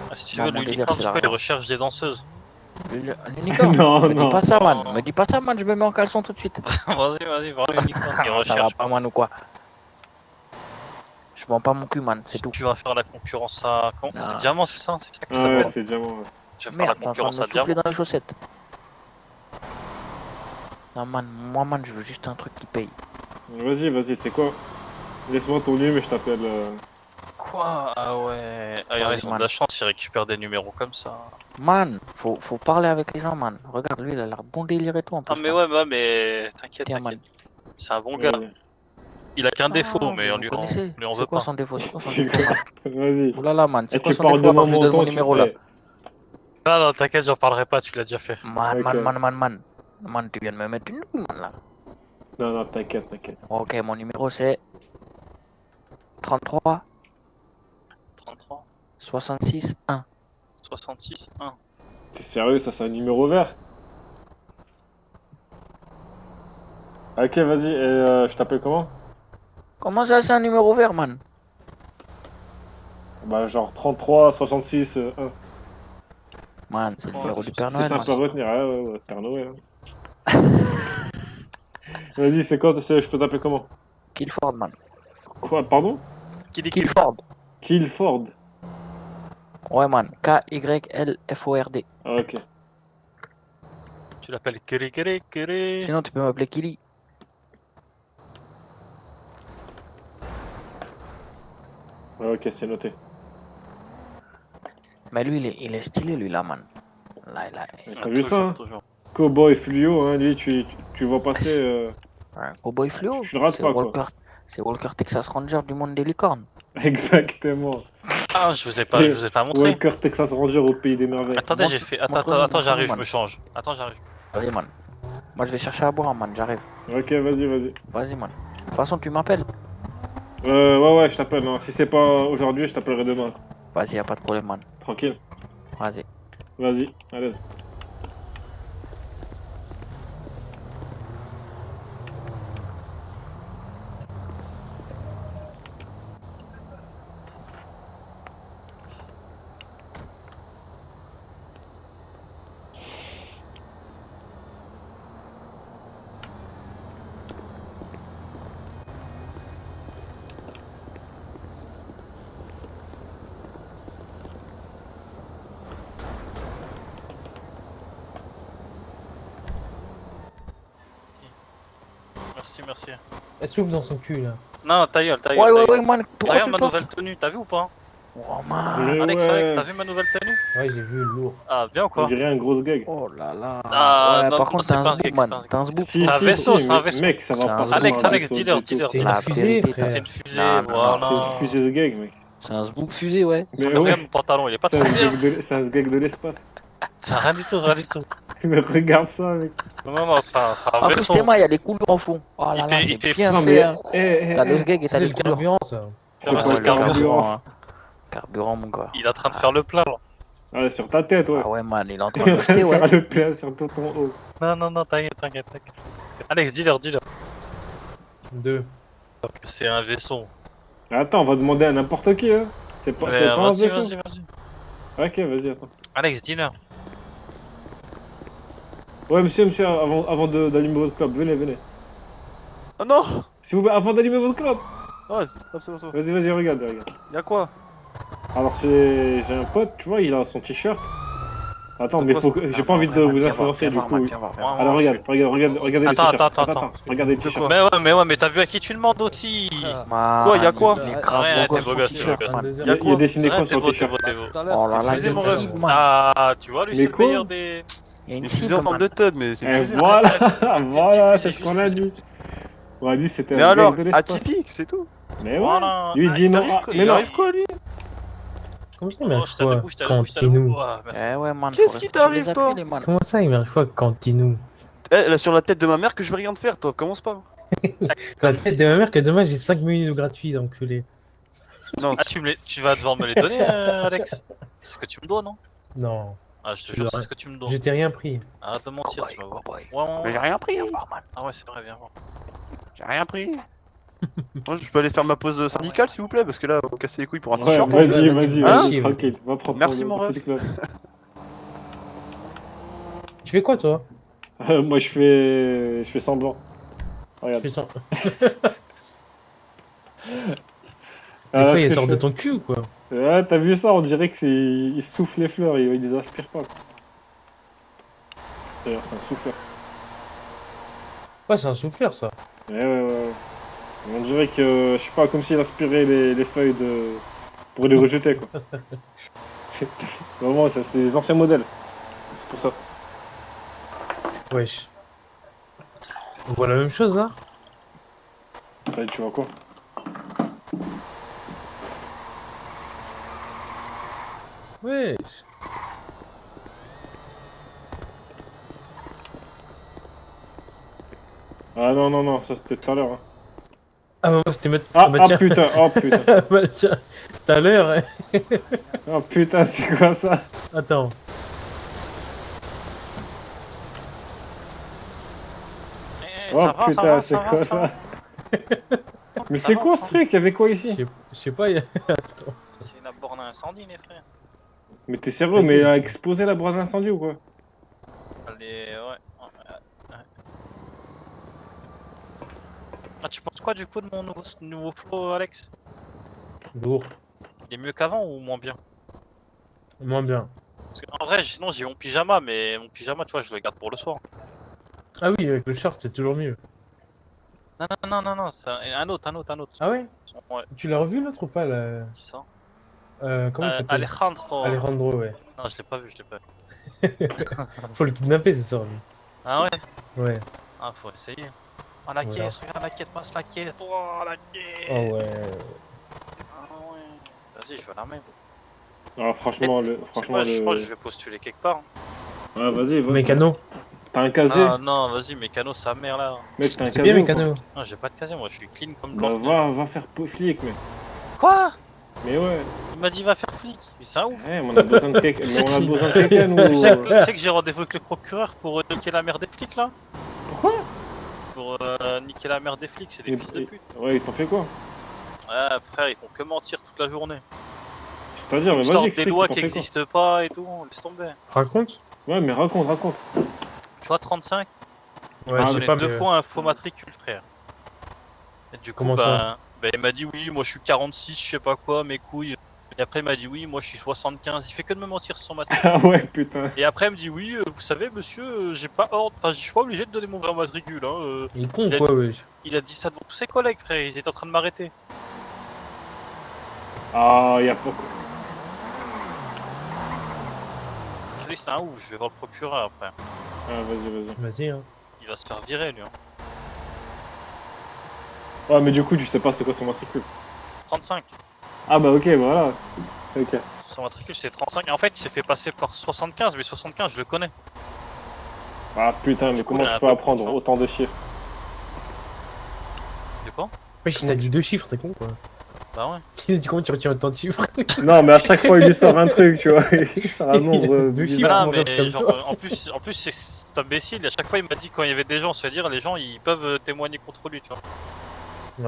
Ah, si tu Non, veux, mon délire, l'unicorne, c'est tu peux, il l'argent. recherche des danseuses. L'unicorne? Non, Me dis non. pas ça, man. Non. Me dis pas ça, man. Je me mets en caleçon tout de suite. Vas-y, voir l'unicorne, il Ça va recherche. pas, man, ou quoi? Je vends pas mon cul, man. C'est tout. Tu vas faire la concurrence à. Comment Non. c'est Diamant, c'est ça? C'est ça qui Ah s'appelle? ouais, c'est diamant. Ouais. Je vais faire Merde, la t'es en train de concurrence me à souffler Diamant. dans les chaussettes. Non, man. Moi, man, je veux juste un truc qui paye. Vas-y, tu sais quoi? Laisse-moi ton numéro et je t'appelle. Quoi? Ah ouais. Ah, Vas-y, ils ont man. de la chance, ils récupèrent des numéros comme ça. Man, faut parler avec les gens, man. Regarde, lui, il a l'air bon délire et tout en plus. Ah, mais man. ouais, mais t'inquiète, Tiens, man. C'est un bon gars. Ouais. Il a qu'un défaut, Ah, mais vous on lui connaissez. lui en C'est veut quoi pas. son défaut? C'est quoi son C'est défaut, quoi? man? Vas-y. Oulala, man. C'est Et quoi tu son parles défaut? de Alors, mon je lui donne mon montant, numéro là. Ah non, t'inquiète, j'en parlerai pas, tu l'as déjà fait. Man, Ok. man. Man, tu viens de me mettre une couille, man, là. Non, t'inquiète. Ok, mon numéro c'est 33 33, 66 1. 66, 1. T'es sérieux, ça, c'est un numéro vert? Ok, vas-y, et je t'appelle comment? Comment ça, c'est un numéro vert, man? Bah, genre 33, 66, 1. Man, c'est le numéro du Père C'est Noël, simple à man. retenir, ouais, Père Noël. Hein. Vas-y, c'est quoi, je peux t'appeler comment? Killford, man. Quoi, pardon? Killford. Killford. Ouais, man. K-Y-L-F-O-R-D. Ah, ok. Tu l'appelles Kiri. Sinon, tu peux m'appeler Killy. Ah, ok, c'est noté. Mais lui, il est stylé, lui, là, man. Là, T'as vu ça, hein? Cowboy fluo, hein, lui, tu vois passer. un cowboy fluo. Tu le rates C'est pas, quoi. Walker. C'est Walker Texas Ranger du monde des licornes. Exactement. Ah, je vous ai pas montré. Walker Texas Ranger au pays des merveilles. Attendez, j'ai fait. Attends, j'arrive, je me change. Attends, j'arrive. Vas-y, man. Moi, je vais chercher à boire, man. J'arrive. Ok, vas-y, vas-y. Vas-y, man. De toute façon, tu m'appelles. Ouais, je t'appelle. Hein. Si c'est pas aujourd'hui, je t'appellerai demain. Vas-y, y a pas de problème, man. Tranquille. Vas-y. Vas-y, à l'aise. Merci. Elle souffle dans son cul là. Non, ta gueule, ta gueule. Ouais, man. Pourquoi Regarde tu ma parles? nouvelle tenue, t'as vu ou pas? Oh, man. Mais Alex, ouais, t'as vu ma nouvelle tenue? Ouais, j'ai vu lourd. Ah, bien ou on quoi? dirait un gros gag. Oh là là. Ah, Ouais, non, par non, contre, c'est t'as pas un un sbook, gag, c'est man. pas un gag. T'as un sbook. C'est un vaisseau, c'est un vaisseau. Mec, ça va C'est pas un faire Alex, mal, Alex, vaisseau, dis-leur, c'est tout. dis-leur. C'est une La fusée, vérité, frère. C'est une fusée, Non, non, voilà. C'est une fusée de gag, mec. C'est un sbook fusée, ouais. Mais Regarde ouais, mon pantalon, il est pas c'est trop un bien. gag c'est un gag de l'espace. Ça rien du tout, rien du tout. Mais regarde ça, mec. Non, c'est un En plus, vaisseau. Théma, il y a les couleurs en fond. Oh Il là fait- là, il c'est fait- bien Non, fait, mais. hein. Eh, T'as le gag et C'est t'as les le couleurs. carburant ça. C'est Ouais, pas c'est le le carburant. carburant. hein. Carburant, mon gars. Il est en train de faire le plein, là. Ah, sur ta tête, ouais. Ah ouais, man, il est en train de booster, ouais. Faire le plein sur ton haut. Non, t'inquiète. Alex, dis-leur que 2. c'est un vaisseau. Attends, on va demander à n'importe qui, hein. C'est pas, Mais c'est pas un vas-y, vaisseau. vas-y. Ok, vas-y, attends. Alex, dis-leur. Ouais, monsieur, avant d'allumer votre clope, venez. Oh non. S'il vous plaît, avant d'allumer votre clope. Ouais, c'est bon. Vas-y, regarde. Y'a quoi? Alors, j'ai un pote, tu vois, il a son t-shirt. Attends, De mais quoi, faut que... j'ai pas envie de vous influencer, du coup. Viens voir. Alors, regardez les Attends, t-shirts. attends. Regardez les De t-shirts. quoi? Mais t'as vu à qui tu demandes aussi? Quoi, y a quoi? Il est Rien, grave t'es beau beau gosse, gosse, son t'es beau t-shirt, gosse. man. Y a Il y a quoi? dessiné quoi Rien, sur le t-shirt? t'es beau. Oh là là, Fusée, il mon y a ref. une cible, man. Ah, tu vois, lui, Mais c'est le quoi meilleur des. Il y a une Une cible, fusée en forme man. de tub, mais c'est Et une fusée. voilà, voilà, c'est Juste ce qu'on a dit. On a dit c'était Mais un alors, gag de l'espace. atypique, c'est tout. Mais ouais. Voilà. Lui il dit non. Ah, mais Il non. arrive quoi, lui? Comment ça, il m'arrive Oh, je t'ai quoi debout, je t'ai quand debout, je t'ai Tinou debout. Ah, merci. Eh ouais, man. Qu'est-ce faut qui rester sur t'arrive, les toi? appuis, les man. Comment ça, il m'arrive quoi quand Tinou? Eh, là, sur la tête de ma mère que je vais rien te faire, toi. Commence pas. La tête de ma mère que demain j'ai 5 minutes de gratuit, enculé. Non, Ah, tu vas devoir me les donner, Alex? C'est ce que tu me dois, non? Non, Ah, je te Je jure, c'est dois- ce que tu me dois. je t'ai rien pris. Arrête de mentir, Cowboy, tu vas voir. cowboy. mais Ouais. j'ai rien pris. Ah ouais, c'est vrai, viens voir. J'ai rien pris. Moi, je peux aller faire ma pause syndicale, s'il vous plaît, parce que là, on va casser les couilles pour un Ouais, t-shirt. vas-y, Hein tranquille. Va prendre Merci, ton mon ref. petit clope. Tu fais quoi toi? Moi je fais semblant. Je Regarde. fais ça. Ah, Les là, feuilles ce elles que sortent je de ton cul ou quoi? fais- Ouais, t'as vu ça? On dirait que il souffle les fleurs, il les aspire pas. D'ailleurs, c'est un souffleur. Ouais, c'est un souffleur ça. Ouais. On dirait que, je sais pas, comme s'il aspirait les feuilles pour les rejeter, quoi. Vraiment, ça, c'est les anciens modèles. C'est pour ça. Wesh. On voit la même chose là? Ouais, tu vois quoi? Wesh. Ah non, ça c'était tout à l'heure. Hein. Ah bah moi c'était mettre... Ah, bah ah tiens. putain, oh putain. Bah tiens. Tout à l'heure, hein. Oh putain, c'est quoi ça? Attends. Oh putain, c'est quoi ça? Mais c'est quoi ce truc? Y'avait quoi Je ici? sais pas, il y a... C'est la borne à incendie, les frères. Mais t'es sérieux, mais il a explosé la brosse d'incendie ou quoi? Ouais. Ah, tu penses quoi du coup de mon nouveau flow, Alex? Lourd. Il est mieux qu'avant ou moins bien? Moins bien. Parce qu'en vrai, sinon j'ai mon pyjama, mais mon pyjama, tu vois, je le garde pour le soir. Ah oui, avec le short c'est toujours mieux. Non, c'est un autre. Ah ouais? Ouais, Tu l'as revu l'autre ou pas là? qui ça? Comment il s'appelle? Alejandro. Alejandro, ouais. Non, je l'ai pas vu. Faut le kidnapper ce soir lui. Ah ouais? Ouais. Ah, faut essayer. Oh, la Voilà. caisse, regarde la caisse, masse la caisse. Oh, la caisse. Oh ouais. Ah ouais. Vas-y, je vais la même. Ah, franchement, Franchement, je pense que je vais postuler quelque part. Ouais, vas-y, vas-y. Mécano. T'as un casier? Ah non, vas-y, mécano, sa mère là. Mec, t'as un C'est bien casier ou pas? mécano. Non, j'ai pas de casier, moi je suis clean comme Bah, blanche. va faire flic, mec. Quoi? Mais ouais. Il m'a dit va faire flic. Mais c'est un ouf. Ouais, mais on a besoin de quelqu'un. Mais on a besoin de quelqu'un, nous. Tu sais que j'ai rendez-vous avec le procureur pour niquer la mère des flics là? Pourquoi? Pour niquer la mère des flics, c'est des Et- fils de pute. Ouais, ils t'ont fait quoi? Ouais, frère, ils font que mentir toute la journée. C'est-à-dire, mais Ils vas-y, sortent des explique, lois ils t'ont qui fait quoi? n'existent pas et tout, laisse tomber. Raconte. Ouais, mais raconte. Tu vois, 35, il Ouais, m'a je sais donné pas, deux mais. fois un faux matricule, frère. Et du coup, Comment ça? il m'a dit oui, moi je suis 46, je sais pas quoi, mes couilles. Et après, il m'a dit oui, moi je suis 75. Il fait que de me mentir sur son matricule. Ah ouais, putain. Et après, il me dit oui, vous savez, monsieur, j'ai pas ordre, enfin, je suis pas obligé de donner mon vrai matricule. Hein, Il est con Il a quoi, dit- wesh. il a dit ça devant tous ses collègues, frère, ils étaient en train de m'arrêter. Ah, y'a pas. Je lui dis, c'est un ouf, je vais voir le procureur après. Ah, vas-y. Vas-y, hein. Il va se faire virer, lui. Hein. Ouais, mais du coup, tu sais pas c'est quoi son matricule. 35. Ah, bah, ok, voilà. Ok. Son matricule, c'est 35. Et en fait, il s'est fait passer par 75, mais 75, je le connais. Ah, putain, mais Du coup, comment il a tu un peux peu apprendre confiant. autant de chiffres? Tu quoi? Wesh, il t'a dit 2 chiffres, t'es con quoi. Bah ouais. Il a dit comment tu retiens autant de chiffres? Non, mais à chaque fois, il lui sort un truc, tu vois. Il sort un nombre Deux bizarre. chiffres. Ah, mon mais rêve comme genre, toi. en plus c'est imbécile. À chaque fois, il m'a dit quand il y avait des gens, se fait dire, les gens, ils peuvent témoigner contre lui, tu vois.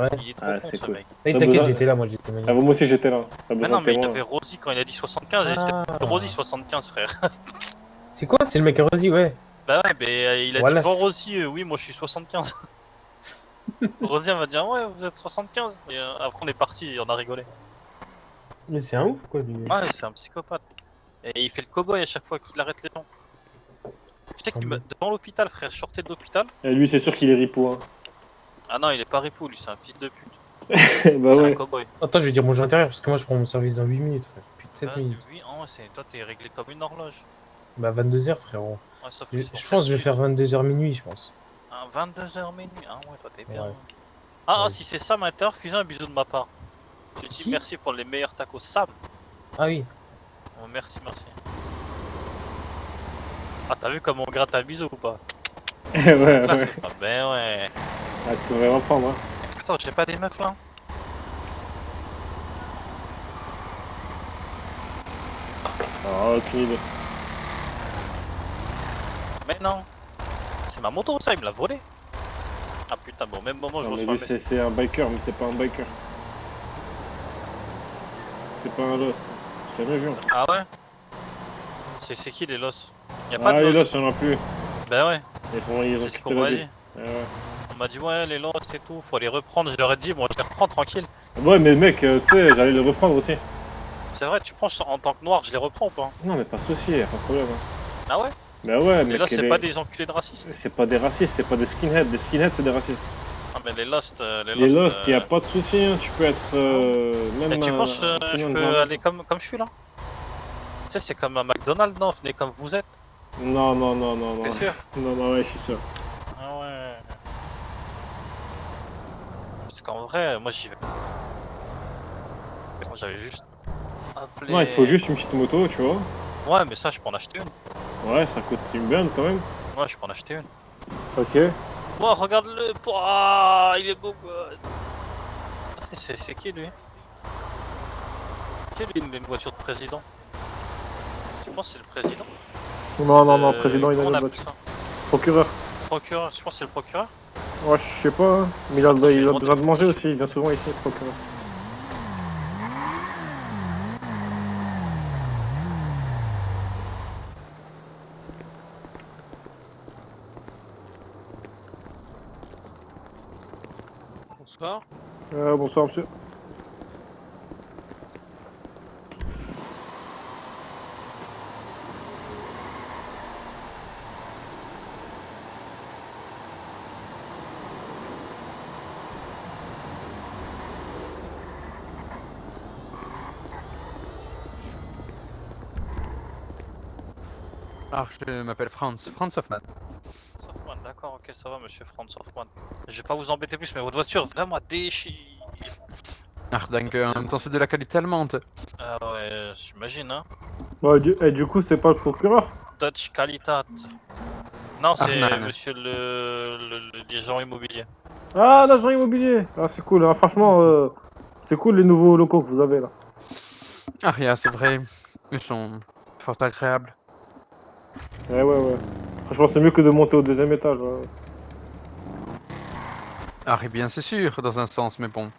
Ouais. Il est trop Ah, con, c'est ce cool. mec. Hey, T'as t'inquiète, besoin- j'étais là, moi j'étais Ah, magnifique. moi aussi, j'étais là. T'as Mais besoin non, de mais il témoins. avait Rosie quand il a dit 75, et Ah. c'était Rosie 75, frère. C'est quoi? C'est le mec à Rosie, ouais. Bah ouais, mais il a Voilà. dit devant Rosie, oui, moi je suis 75. Rosie, elle va dire, ouais, vous êtes 75. Et après, on est parti et on a rigolé. Mais c'est un ouf quoi, lui. Ouais, c'est un psychopathe. Et il fait le cowboy à chaque fois qu'il arrête les gens. Je sais que devant l'hôpital, frère, je sortais de l'hôpital. Et lui, c'est sûr qu'il est ripo, hein. Ah non, il est pas ripou, lui, c'est un fils de pute. Bah C'est un ouais. cowboy. Attends, je vais dire bonjour intérieur parce que moi je prends mon service dans 8 minutes, frère. Plus de 7 Vas-y, minutes. oui, toi, t'es réglé comme une horloge. Bah 22h, frérot. Ouais, sauf Je que c'est pense que je vais faire 22h minuit, je pense. 22h minuit. Ah ouais, toi, t'es bien. Ouais. Ah, Ouais. si c'est Sam à l'intérieur, fais un bisou de ma part. Je te dis Qui merci pour les meilleurs tacos. Sam. Ah oui. Oh, merci. Ah, t'as vu comment on gratte un bisou ou pas? Ouais, Là, ouais. c'est pas. Ben ouais. Ah, tu devrais reprendre, hein. Attends, j'ai pas des meufs là? Ah, aucune idée. Mais non. C'est ma moto, ça, il me l'a volé. Ah putain, bon, au même moment, je Non, mais reçois un lui, message. c'est un biker, mais c'est pas un biker. C'est pas un lost. J'ai jamais vu, hein. Ah ouais? C'est qui les loss? Y'a pas Ah, de les loss. lost, y'en a plus. Ben ouais, Ils ont c'est ce qu'on récupéré m'a des- dit. Ouais. On m'a dit ouais, les loss et tout, faut les reprendre. Je leur ai dit, bon, je les reprends tranquille. Ouais, mais mec, tu sais, j'allais le reprendre aussi. C'est vrai, tu penses en tant que noir, je les reprends ou pas? Non, mais pas de soucis, y'a pas de problème. Hein. Ah ouais? Bah ouais, Les mec, loss, c'est les- pas des enculés de racistes. c'est pas des racistes, c'est pas des skinheads. Des skinheads, c'est des racistes. Ah mais les lost, Les lost, y'a pas de soucis, hein. Tu peux être même. Et tu penses un je opinion de peux drame. aller comme je suis là? Tu sais, c'est comme un McDonald's, non? Venez comme vous êtes, Non, t'es sûr? Non, ouais, je suis sûr. Ah ouais. Parce qu'en vrai, moi j'y vais. Moi j'avais juste appelé. Non, il te faut juste une petite moto, tu vois. Ouais, mais ça, je peux en acheter une. Ouais, ça coûte une blinde quand même. Ouais, je peux en acheter une. Ok. Oh, regarde-le! Pouah, il est beau, quoi! C'est qui lui? Qui lui, une voiture de président? Tu penses que c'est le président? Non, président, il a Comment on une appelle voiture. ça? Procureur. Procureur, je pense que c'est le procureur? Ouais, je sais pas, hein. Mais il a Attends, je vais besoin demander- de manger aussi, il vient souvent ici, le procureur. Bonsoir. Bonsoir, monsieur. Ah, je m'appelle Franz Hoffman. Hoffman, d'accord, ok, ça va, monsieur Franz Hoffman. Je vais pas vous embêter plus, mais votre voiture, vraiment, déchire. Ah, donc en même temps, c'est de la qualité allemande. Ah ouais, j'imagine, hein. Ouais, du coup, c'est pas le procureur? Dutch Qualitat. Non, c'est Arnan. monsieur l'agent immobilier. Ah, l'agent immobilier! Ah, c'est cool, hein. Franchement, c'est cool les nouveaux locaux que vous avez là. Ah, rien, c'est vrai. Ils sont fort agréables. Ouais. Franchement, c'est mieux que de monter au deuxième étage. Ouais. Ah, et bien, c'est sûr, dans un sens, mais bon.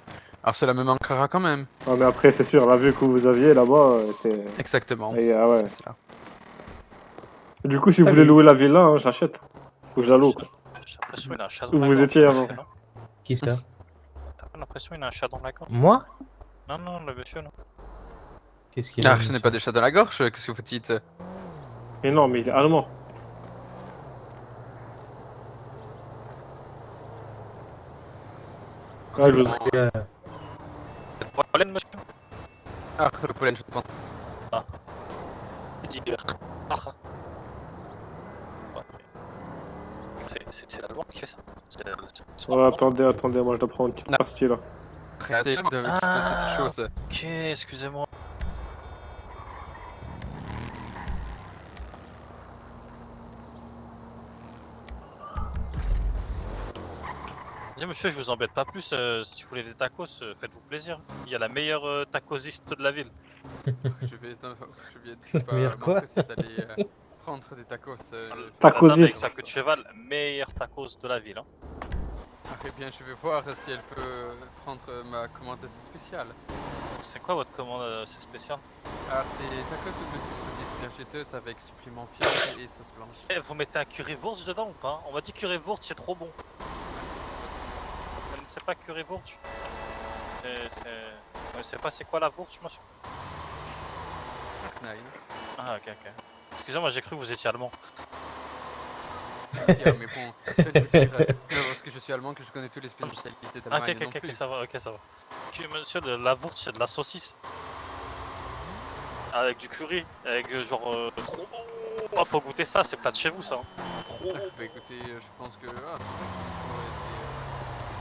Alors, cela me manquera quand même. Ah, mais après, c'est sûr, la vue que vous aviez là-bas était. Exactement. Et, ah ouais. C'est cela. Du coup, si vous voulez Salut. louer la villa, hein, j'achète. Faut que je la loue, quoi. J'ai l'impression qu'il a un chat dans Où la vous gorge. étiez avant. monsieur, non Qui ça? T'as pas l'impression qu'il a un chat dans la gorge? Moi? Non, non, le monsieur, non. Qu'est-ce qu'il a, Ah, je n'ai monsieur? pas de chat dans la gorge, qu'est-ce que vous dites? Mais non, mais il est allemand. Ah, je vous... Euh, Pollen, monsieur? Ah, le pollen, je pense. Il dit. Ouais. C'est l'allemand qui fait ça. C'est Ouais, attendez, moi je dois prendre une petite Non. pastille là. Rien, c'est lui qui fait cette chose. Ok, excusez-moi. Dis, monsieur, je vous embête pas plus. Si vous voulez des tacos, faites-vous plaisir. Il y a la meilleure tacosiste de la ville. Je vais pas Meilleur quoi? m'empresser d'aller prendre des tacos. La dame avec Tacosiste. sa queue de cheval, meilleure tacos de la ville. Hein. Ah, eh bien, je vais voir si elle peut prendre ma commande assez spéciale. C'est quoi votre commande assez spéciale? Ah, c'est tacos de petites saucisses bien jeteuses avec supplément viande et sauce blanche. Eh, vous mettez un currywurst dedans ou pas? On m'a dit currywurst, c'est trop bon. Vous connaissez pas currywurst? Vous connaissez pas c'est quoi la wurst, monsieur? Nein. Ah, ok. Excusez-moi, j'ai cru que vous étiez allemand. Ja, mais bon, je vais vous dire, parce que je suis allemand, que je connais toutes les spécialités Ah, d'Allemagne non ok, plus. ça va. Monsieur, la wurst, c'est de la saucisse. Avec du curry, avec trop bon. Ah, faut goûter ça, c'est plat de chez vous, ça. Hein. Trop Ah, bon. bah écoutez, je pense que c'est vrai que ça aurait été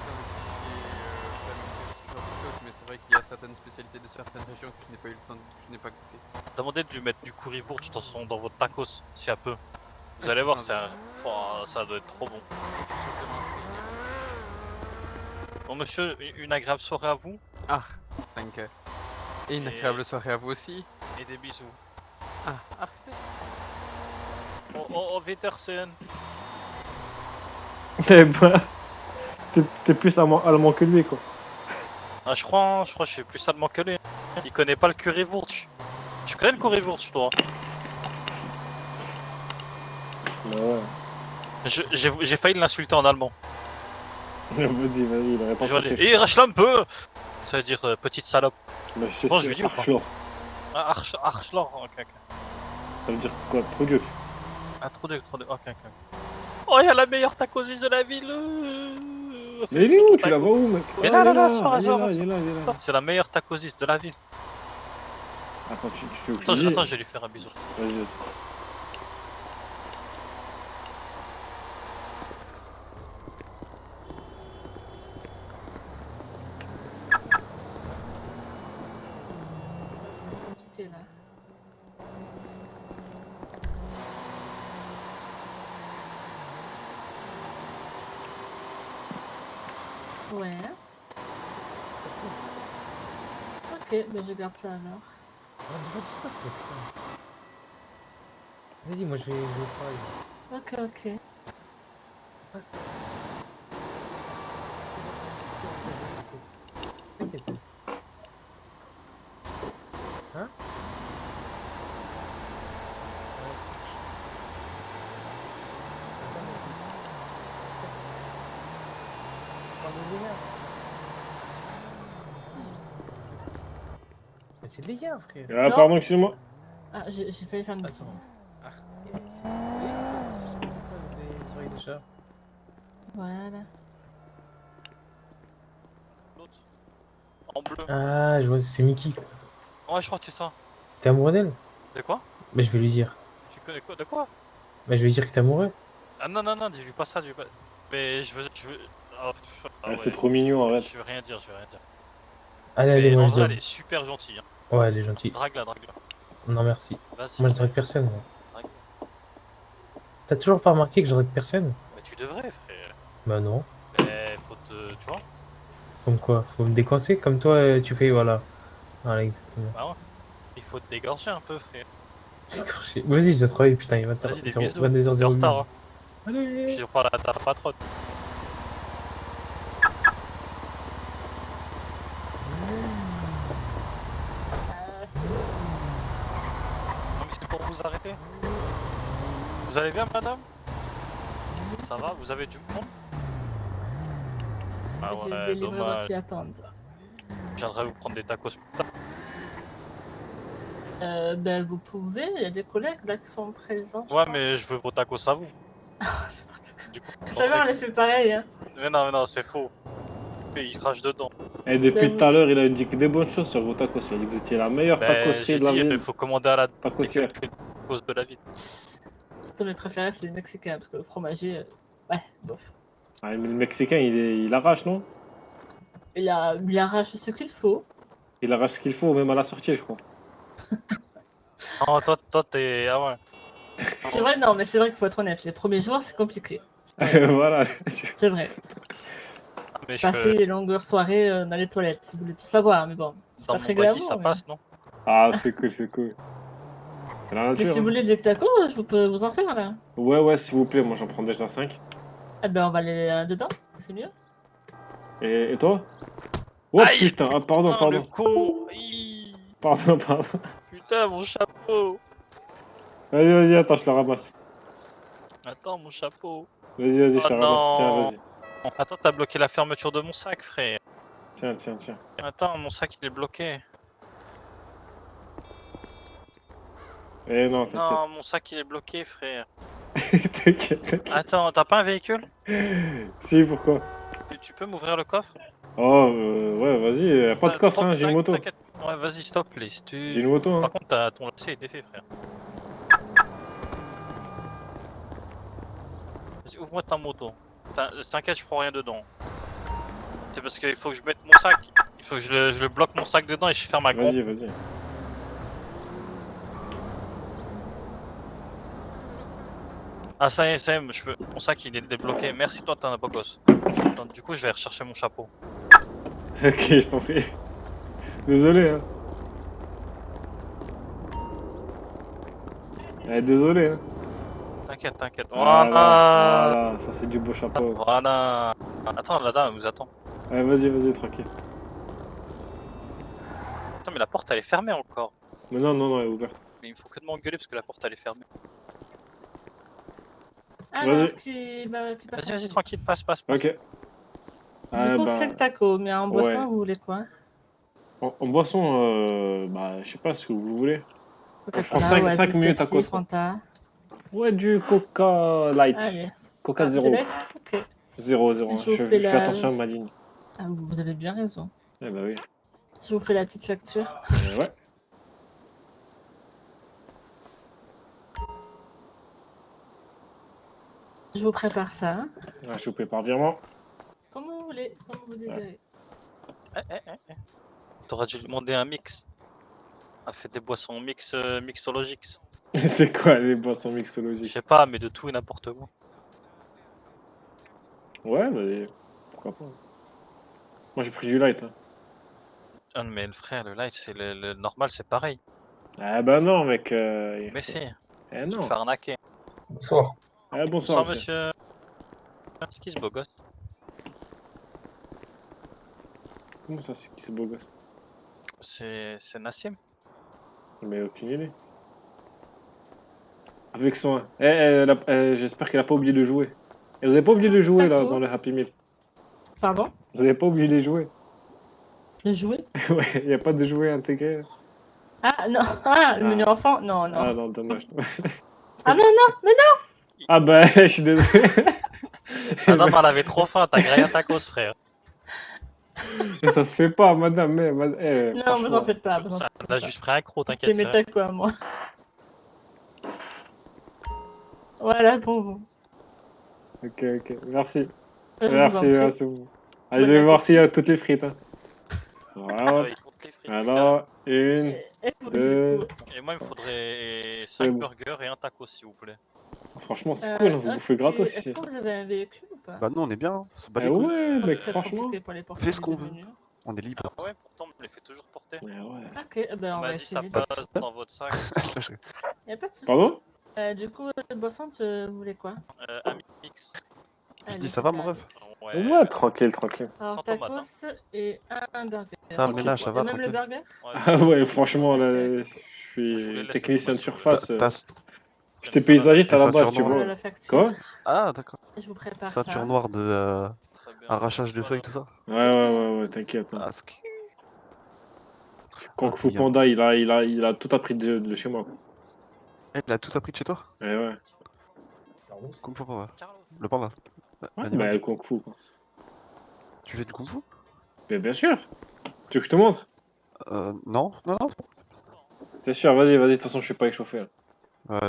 dans le cliché, faire ce genre de choses, mais c'est vrai qu'il y a certaines spécialités de certaines régions que je n'ai pas eu le temps, que je n'ai pas goûté. Demandez de lui mettre du currywurst dans votre tacos, si un peu. Vous allez voir, ça doit être trop bon. Bon, monsieur, une agréable soirée à vous Ah, danke. Et une agréable soirée à vous aussi. et des bisous. Ah, ah. Au Wiedersehen. Eh ben, t'es plus allemand que lui, quoi. Ah, je crois que je suis plus allemand que lui. Il connaît pas le currywurst. Tu connais le currywurst, toi? Ouais. J'ai failli l'insulter en allemand. Vas-y, il répond. J'aurais dit, eh, rachla un peu! Ça veut dire petite salope. Bah, Bon, je lui dis ou pas? Arschloch. Ah, Arschloch, ok. Ça veut dire quoi? Trop dur. Ah, trop de, ok. Oh, il y a la meilleure tacosiste de la ville! Mais il est où? Tu la vois où, mec? Mais Oh, là, il est là, sors, il est là. C'est la meilleure tacosiste de la ville. Attends, tu fais oublier. Attends, je vais lui faire un bisou. Vas-y. C'est compliqué là. Ouais. Ok, ben je garde ça alors. Vas-y, moi je vais travailler. Ok. Passe. T'inquiète. Hein? Mais c'est de l'IA, frère. Ah, pardon, excuse-moi. Ah, j'ai failli faire une bêtise. Déjà. Voilà. L'autre. En bleu. Ah, je vois, c'est Mickey. Ouais, je crois que c'est ça. T'es amoureux d'elle? De quoi? Mais je vais lui dire. Tu connais quoi? De quoi? Mais je vais lui dire que t'es amoureux. Ah non, dis-lui pas ça, dis-lui pas. Mais je veux. Ah, Ah, c'est trop mignon, arrête. Je veux rien dire. Allez, Mais allez, moi en je vrai, donne. elle est super gentille. Hein. Ouais, elle est gentille. Drague-la, drague-la. Non, merci. Vas-y. Moi je drague personne. Moi. Drague-la. T'as toujours pas remarqué que je drague personne? Mais tu devrais, frère. Bah non. Mais faut te. Tu vois? Faut me quoi? Faut me décoincer comme toi tu fais, voilà. Voilà, exactement. Bah ouais. Il faut te dégorger un peu, frère. Décroché. Vas-y, je dois travailler, putain, il est Vas-y, des 22h08. bisous. T'es en retard. Hein. Allez. Puis on parle à ta patronne. Non, mais c'est pour vous arrêter. Vous allez bien, madame? Ça va? Vous avez du monde? Ah J'ai ouais, des livraisons dommage. qui attendent. Je viendrai vous prendre des tacos plus tard. Ben, vous pouvez, il y a des collègues là qui sont présents. je Ouais, crois. mais je veux vos tacos à vous. Du coup, Vous savez, on les fait pareil, hein. mais non, c'est faux. Il crache dedans. Et depuis Ben, tout à l'heure, il a dit que des bonnes choses sur vos tacos. Il a dit que vous étiez la meilleure Ben, tacosserie j'ai de la dit, il ville. faut commander à la Tacossière. cause de la ville. Surtout mes préférés, c'est les Mexicains, parce que le fromager, ouais, bof. Ah, mais le Mexicain, il arrache, non? Il arrache ce qu'il faut. Il arrache ce qu'il faut, même à la sortie, je crois. Non, toi, t'es. Ah ouais. C'est vrai, non, mais c'est vrai qu'il faut être honnête. Les premiers jours, c'est compliqué. Voilà. C'est vrai. Mais je Passer les longues soirées dans les toilettes, si vous voulez tout savoir, mais bon, c'est dans pas mon très body, glamour. ça mais... passe, non? Ah, c'est cool, c'est cool. C'est la Mais nature. si hein. vous voulez des tacos, je peux vous en faire là. Ouais, s'il vous plaît, moi j'en prends déjà 5. Eh ben, on va aller dedans, c'est mieux. Et toi? Oh Aïe, putain, ah, pardon, Ah, le pardon. con! Hi. Pardon. Putain, mon chapeau! Vas-y, attends, je le ramasse. Attends, mon chapeau. Vas-y, je Oh le ramasse. non. Tiens, vas-y. Attends, t'as bloqué la fermeture de mon sac, frère. Tiens. Attends, mon sac il est bloqué. Eh non, t'inquiète. Non, mon sac il est bloqué, frère. T'inquiète. Attends, t'as pas un véhicule? Si, pourquoi? Tu peux m'ouvrir le coffre? Oh, ouais, vas-y, pas de coffre, hein, j'ai une moto. T'inquiète. Ouais, vas-y, stop, please. J'ai une moto, hein. Par contre, ton lacet est défait, frère. Vas-y, ouvre-moi ta moto. T'inquiète, je prends rien dedans. C'est parce qu'il faut que je mette mon sac. Il faut que je le bloque mon sac dedans et je ferme ma grande. Vas-y. Ah, ça y est, mon sac il est débloqué. Merci, toi, t'es un beau gosse. Attends, du coup, je vais rechercher mon chapeau. Ok, je t'en prie. Désolé, hein. Désolé, hein. T'inquiète. Voilà, ça c'est du beau chapeau. Voilà. Attends, la dame elle nous attend. Ouais, vas-y, tranquille. Attends, mais la porte elle est fermée encore. Mais non, elle est ouverte. Mais il me faut que de m'engueuler parce que la porte elle est fermée. Alors, Vas-y. qui passe. Vas-y, tranquille, passe. Ok. Je conseille le taco, mais en boisson, ouais. vous voulez quoi? En boisson, je sais pas ce que vous voulez. Je prends Coca-Cola, 5 minutes à Pepsi, cause. Fanta. Ouais, du Coca Light. Allez. Coca Ah, 0. Light Ok. 0. Je Je vous fais fais la- attention à ma ligne. Ah, vous avez bien raison. Eh bah oui. Je vous fais la petite facture. Ouais. Je vous prépare ça. Je vous prépare virement. Comme vous voulez, comme vous désirez. T'aurais dû lui demander un mix. Elle fait des boissons mixologiques. C'est quoi les boissons Je mixologiques? sais pas, mais de tout et n'importe quoi. Ouais, bah pourquoi pas. Moi j'ai pris du light. Hein. Ah, mais le frère, le light, c'est le normal, c'est pareil. Ah bah non, mec. Mais si, Eh tu non. te fais arnaquer. Bonsoir. Bonsoir, Bonsoir, monsieur. monsieur. C'est qui ce beau gosse? Comment ça, c'est qui ce beau gosse? C'est Nassim. Mais aucune idée. Avec soin. J'espère qu'elle a pas oublié de jouer. Et vous avez pas oublié de jouer là Taco. dans le Happy Meal. Pardon? Vous avez pas oublié de jouer. De jouer? Ouais, y a pas de jouet intégré. Ah non, ah, le menu enfant? Non. Ah non, dommage. Ah non, mais Ah bah, je suis désolé. Madame, elle avait trop faim, t'as grillé un tacos, frère. Ça se fait pas, madame. non, vous en faites pas. Vous en faites Elle a juste pris un croc, pas. t'inquiète. C'est mes tacos à moi. Voilà, pour vous. Ok. Merci. Je vous en Merci, prie. merci beaucoup. Allez, Bon je vais voir appétit. s'il y a toutes les frites. Hein. Voilà. il compte les frites. Alors, une. Et vous, deux. du coup, Et moi, il me faudrait C'est 5 bon. burgers et un taco, s'il vous plaît. Franchement, c'est cool, hein, vous bouffez ok, gratos est-ce ici. que vous avez un véhicule ou pas? Bah, nous, on est bien, hein. On se bat Ah les couilles. ouais, Je pense mec, que ça va être franchement. compliqué pour les porter Fais ce les qu'on deux veut. menus. On est libre. Ah ouais, pourtant, on me les fait toujours porter. Ouais, ouais. Ok, ben On on va m'a dit ça essayer. passe dans votre sac. Y'a pas de soucis. Pardon? Du coup, boisson, tu voulais quoi? Un mix. Je Allez, dis, je ça vais va, faire mon un ref? mix. Ouais, Ouais, merci. tranquille, tranquille. Alors, Sans tomate, tacos et un burger. Ça va, ménage, ça va, Et même le tranquille. burger? Ouais, Ah ouais, franchement, Ok, là, ok, je cool. Je vous les suis laisse technicien de le tomate, si vous voulez. surface. Une J'étais salade paysagiste à avec la des base, ceintures tu noires. vois. Voilà la facture. Quoi? Ah, d'accord. Je vous prépare Ceinture ça. noire de Très bien. arrachage de Voilà. feuilles, tout ça. Ouais, t'inquiète. Hein. Ah, ski. Kung Ah, Fu t'es bien. Panda, il a tout appris de chez moi. Il a tout appris de chez toi? Ouais. Kung Fu Panda. Carlos. Le panda. Ouais, L'animal. bah, Kung Fu, quoi. Tu fais du Kung Fu? Mais bien sûr. Tu veux que je te montre? Non, non, non, c'est bon. T'es sûr, vas-y, de toute façon, je suis pas échauffé. Là.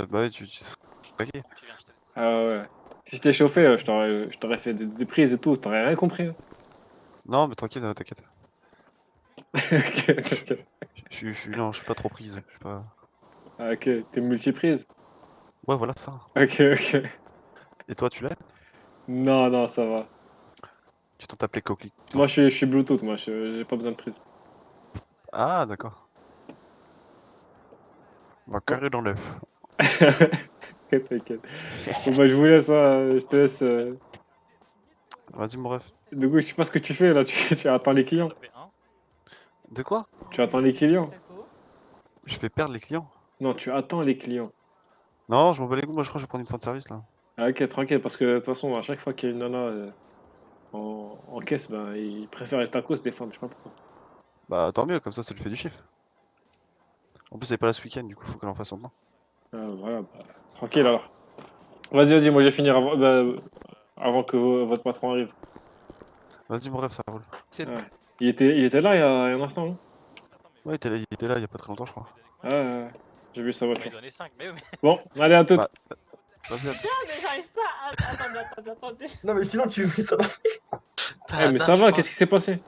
Bah oui, tu... Ok. Tu viens, je te Ah ouais. Si je t'ai chauffé, je t'aurais fait des prises et tout, t'aurais rien compris. Hein. Non, mais tranquille, t'inquiète. Ok, Non, je suis pas trop prise. Je suis pas... ah, ok, t'es multiprise? Ouais, voilà, ça. Ok. Et toi, tu l'as? Non, ça va. Tu t'en t'appelais Coquelicot. Moi, je suis Bluetooth, moi, j'ai pas besoin de prise. Ah, d'accord. On va carrer dans l'œuf. T'inquiète. Bon, bah, je vous laisse, je te laisse. Vas-y, mon ref. Du coup, je sais pas ce que tu fais là, tu attends les clients. taper un. De quoi? Tu attends les clients? Je fais perdre les clients? Non, tu attends les clients. Non, je m'en bats les couilles, moi je crois que je vais prendre une fin de service là. Ah, ok, tranquille, parce que de toute façon, à chaque fois qu'il y a une nana en caisse, ben, ils préfèrent les tacos des fois, mais je sais pas pourquoi. Bah tant mieux, comme ça le fait du chiffre. En plus elle est pas là ce week-end, du coup faut qu'elle en fasse maintenant. Ah, voilà, bah, tranquille alors. Vas-y, moi je vais finir avant que votre patron arrive. Vas-y mon ref, ça roule. Ouais. Il était là il y a un instant, non? Ouais, il était là il y a pas très longtemps je crois. J'ai vu sa Il voiture. m'a donné 5, mais oui. Bon, allez à toutes. Bah, vas-y, Putain, mais j'arrive pas à... Attendez. Non, mais sinon, tu fais ça. Eh, mais ça va, qu'est-ce qui s'est passé?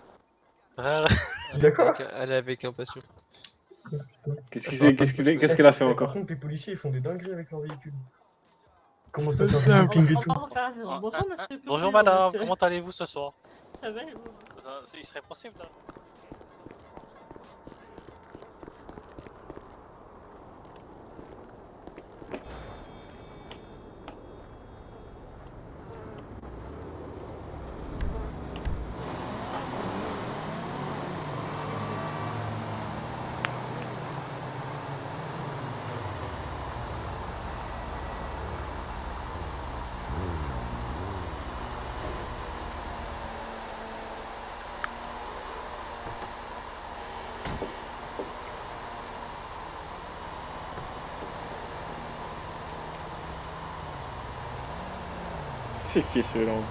D'accord? Elle est avec impatience. Qu'est-ce qu'elle a fait Par encore? contre, les policiers, ils font des dingueries avec leur véhicule. Comment ça fait un camping et tout? On va refaire à zéro. Bonjour, monsieur. Bonjour Bonjour, madame, monsieur. comment allez-vous ce soir? Ça va et vous? Il serait possible là. C'est qui celui-là encore?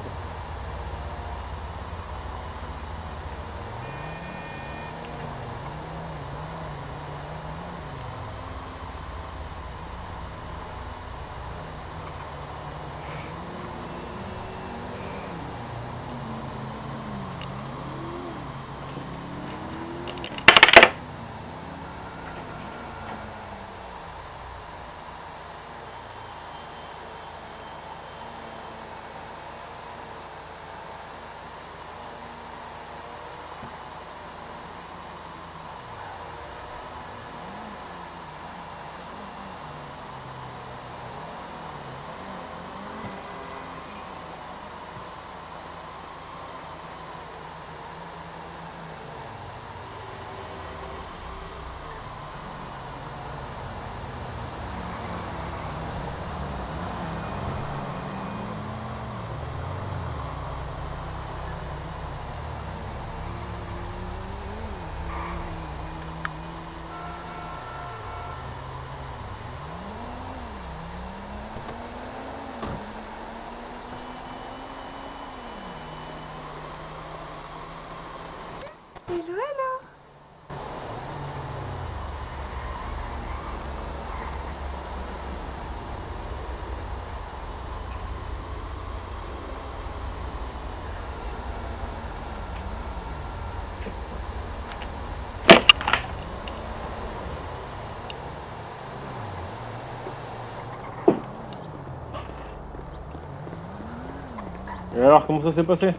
Et alors, comment ça s'est passé?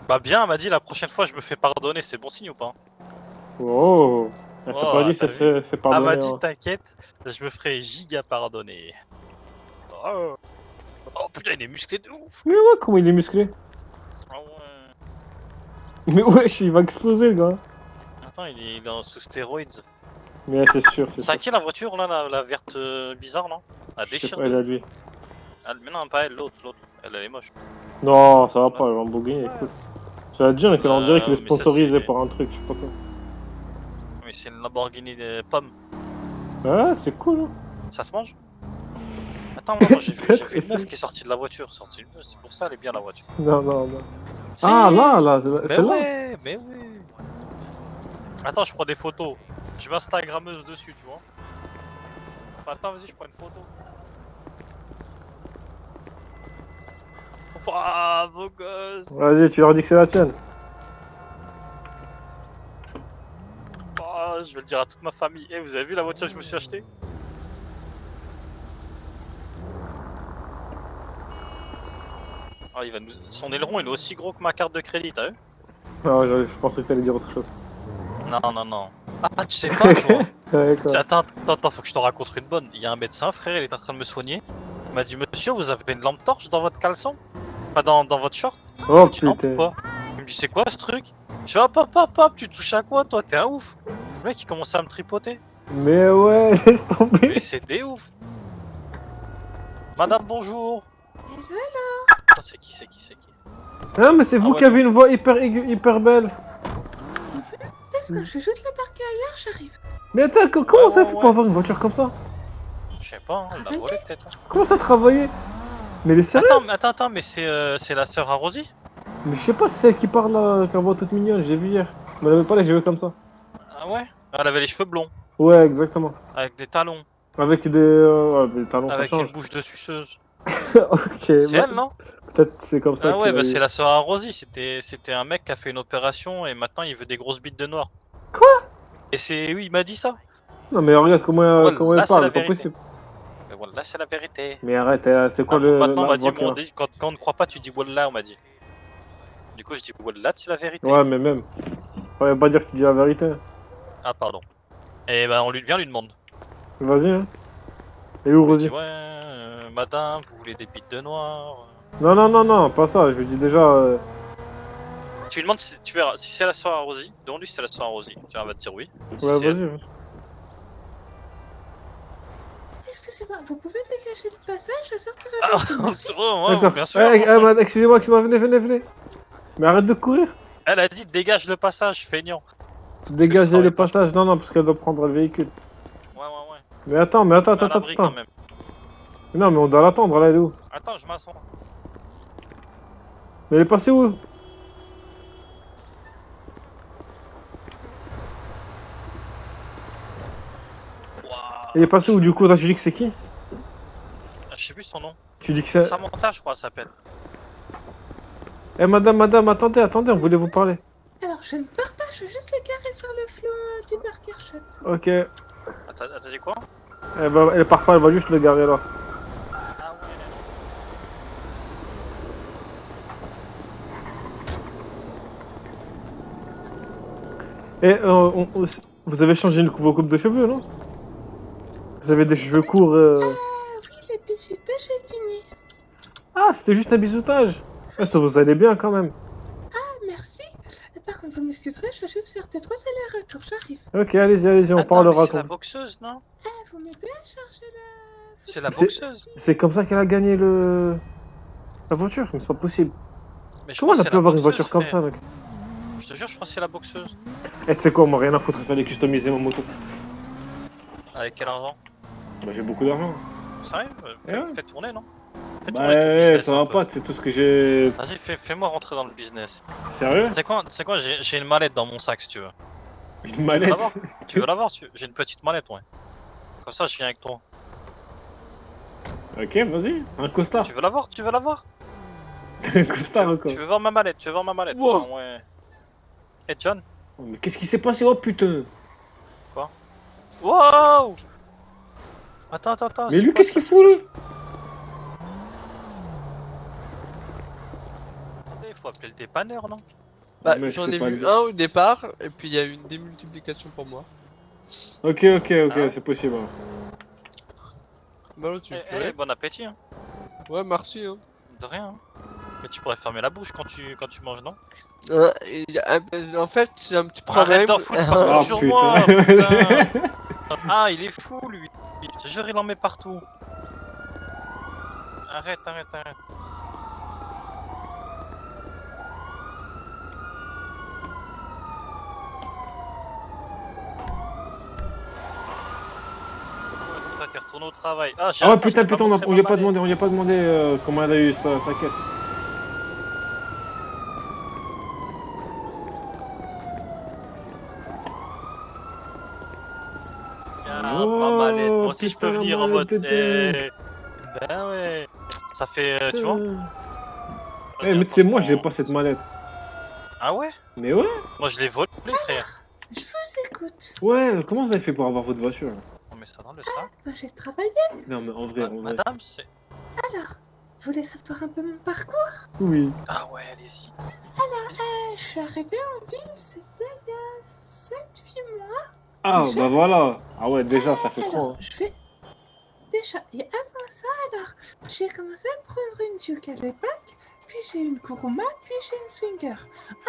Bah bien, elle m'a dit la prochaine fois je me fais pardonner, c'est bon signe ou pas? Oh. Elle t'a Oh, pas dit t'as ça vu? se fait Elle pardonner. m'a dit Hein. t'inquiète, je me ferai giga pardonner. Oh. Oh putain, il est musclé de ouf. Mais ouais, comment il est musclé? Ah ouais. Mais wesh, il va exploser le gars. Attends, il est sous stéroïdes. Mais c'est sûr, c'est C'est à sûr. qui la voiture là, la verte bizarre non? Elle Je sais déchire pas, de elle a ouf. lui. Mais non, pas elle, l'autre. Elle est moche. Non, ça va pas, le Lamborghini, écoute. Ça va te dire qu'on dirait qu'il est mais ça, sponsorisé c'est- par un truc, je sais pas quoi. Oui, c'est une Lamborghini pomme. Ah, c'est cool, hein. Ça se mange? Attends, non, j'ai vu Peut-être, une meuf essaye. qui est sortie de la voiture. C'est pour ça, elle est bien la voiture. Non, non, non. Si. Ah, là, Mais celle-là. ouais, mais oui. Attends, je prends des photos. Je mets Instagrammeuse dessus, tu vois. Enfin, attends, vas-y, je prends une photo. Ouah, beau gosse. Vas-y, tu leur dis que c'est la tienne. Oh, je vais le dire à toute ma famille. Eh, vous avez vu la voiture que je me suis achetée? Oh, il va nous... Son aileron, il est aussi gros que ma carte de crédit, t'as vu? Non, je pensais que t'allais dire autre chose. Non, non, non. Ah, tu sais pas, toi? Ouais, quoi. Attends, faut que je t'en raconte une bonne. Il y a un médecin, frère, il est en train de me soigner. Il m'a dit, monsieur, vous avez une lampe torche dans votre caleçon? Enfin, dans votre short? Oh Je dis, non, putain. pourquoi? Il me dit, c'est quoi ce truc? Je fais, hop, hop, hop, hop, tu touches à quoi, toi? T'es un ouf. Le mec, il commençait à me tripoter. Mais ouais, laisse tomber. Mais c'est des ouf. Madame, bonjour. Ah, c'est qui? Ah, mais c'est vous ouais, qui avez non. une voix hyper aiguë, hyper belle. Qu'est-ce que je vais juste le parquer ailleurs, j'arrive. Mais attends, comment ça ouais, fait ouais. pour avoir une voiture comme ça? Je sais pas, hein, il l'a volé peut-être. Hein. Comment ça travailler? Mais les sérieux? Attends, mais c'est la sœur à Rosie? Mais je sais pas, c'est celle qui parle là, avec la voix toute mignonne, j'ai vu hier. Elle m'avait parlé, j'ai vu comme ça. Ah ouais? Elle avait les cheveux blonds, Ouais, exactement. avec des talons, Avec des talons, ça avec change. une bouche de suceuse. Ok, C'est bah, elle, non? peut-être c'est comme ça Ah ouais, qu'il a bah eu. c'est la sœur à Rosie, c'était un mec qui a fait une opération et maintenant il veut des grosses bites de noir. Quoi? Et c'est... Oui, il m'a dit ça. Non mais regarde comment Voilà, elle c'est la parle, c'est pas vérité. possible. Mais voilà, c'est la vérité. Mais arrête, c'est quoi Maintenant on la m'a dit, voix qu'elle a? quand on ne croit pas, tu dis Wallah, on m'a dit. Du coup je dis Wallah, c'est la vérité. Ouais, mais même. Faut pas dire que tu dis la vérité. Ah pardon. Et ben on lui vient, lui demande. Vas-y, hein. Et où Il dit Rosie? ouais, madame, vous voulez des bites de noir? Non, non, non, non, pas ça, je lui dis déjà. Tu lui demandes si tu verras, si c'est la sœur à Rosie, demande-lui si c'est la sœur à Rosie. Tu vois, elle va te dire oui. Si Ouais, c'est elle. vas-y. Excusez-moi, vous pouvez dégager le passage, je sortirai Ah, bientôt, merci. ouais, D'accord. bien sûr. Excusez-moi, venez. Mais arrête de courir. Elle a dit dégage le passage, feignant. Dégagez travaille le pas, passage. Non, non, parce qu'elle doit prendre le véhicule. Ouais. Mais attends, À l'abri quand même. Non, mais on doit l'attendre, là, elle est où? Attends, je m'assois. Mais elle est passée où? Elle est passée où du coup? Toi, tu dis que c'est qui? Je sais plus son nom. Tu dis que c'est. Samantha, je crois, elle s'appelle. Eh, madame, attendez, on voulait vous parler. Alors, je ne pars pas, je veux juste le garer sur le flot du Burger Shot. Ok. T'as dit quoi? Eh ben, elle part pas, elle va juste le garer là. Ah ouais. Et vous avez changé vos coupes de cheveux, non? Vous avez des cheveux courts. Oui, le bisutage est fini. Ah, c'était juste un bisoutage. Ah, ça vous allait bien quand même. Ah, merci. Par contre, vous m'excuserez, je vais juste faire 2-3 allers-retours, j'arrive. Ok, allez-y, on Attends, parlera mais c'est la quand. boxeuse, non? Ah, vous m'aidez à charger la... C'est la C'est- boxeuse. C'est comme ça qu'elle a gagné la voiture, mais c'est pas possible. Mais je Comment crois elle que a c'est pu la avoir une boxeuse, voiture comme frère. ça, mec? Je te jure, je crois que c'est la boxeuse. Eh, tu sais quoi, moi rien à foutre, il fallait customiser ma moto. Avec quel argent? Bah, j'ai beaucoup d'argent. Sérieux? Eh ouais. Fais tourner, non? Fais Bah, tourner ton business ça un va peu. pas, c'est tout ce que j'ai. Vas-y, fais-moi rentrer dans le business. Sérieux? Tu sais quoi, j'ai une mallette dans mon sac si tu veux. Une Tu veux mallette? l'avoir? Tu veux l'avoir? J'ai une petite mallette, ouais. Comme ça, je viens avec toi. Ok, vas-y, un costard. Tu veux l'avoir? Un costard tu, encore. tu veux voir ma mallette? Wow. Ah ouais. Eh John? Oh, mais qu'est-ce qui s'est passé? Oh putain! Wow! Attends. Mais c'est lui, quoi qu'est-ce ça? qu'il fout là? faut appeler le dépanneur, non? Bah, Mais j'en c'est ai pas vu le- un au départ, et puis il y a eu une démultiplication pour moi. Ok, Ah. c'est possible. Bah, tu veux Eh, plus rien. bon appétit, hein. Ouais, merci, hein. De rien. Hein. Mais tu pourrais fermer la bouche quand tu manges, non? En fait, c'est un petit Arrête problème. d'en foutre partout Ah, sur putain. moi, putain. Ah, il est fou, lui. Je te jure, il en met partout. Arrête. Toi, t'es retourné au travail. Ah, Ah putain, je t'ai putain, montré on lui a ma pas mallette. demandé, comment elle a eu sa caisse. Ah, ma mallette. Moi aussi, je peux putain, la venir en mode. mallette de dingue. Ben ouais. Ça fait, tu vois. Eh, Vas-y, mais tu attends, sais, je moi, j'ai prends- pas cette mallette. Ah ouais? Mais ouais, Moi, je l'ai volé, frère. Je vous écoute. ouais, comment vous avez fait pour avoir votre voiture? On met ça dans le sac. Moi, j'ai travaillé. Non, mais en vrai, en vrai. Madame, c'est. Alors, vous voulez savoir un peu mon parcours? Oui. Ah ouais, allez-y. Je suis arrivée en ville, c'était il y a 7-8 mois. Ah, Déjà bah voilà. Ah ouais, déjà, ça fait trop. Alors, Hein. je vais... Déjà, et avant ça, alors, j'ai commencé à prendre une Duke à l'époque, puis j'ai eu une Kuruma, puis j'ai une Swinger.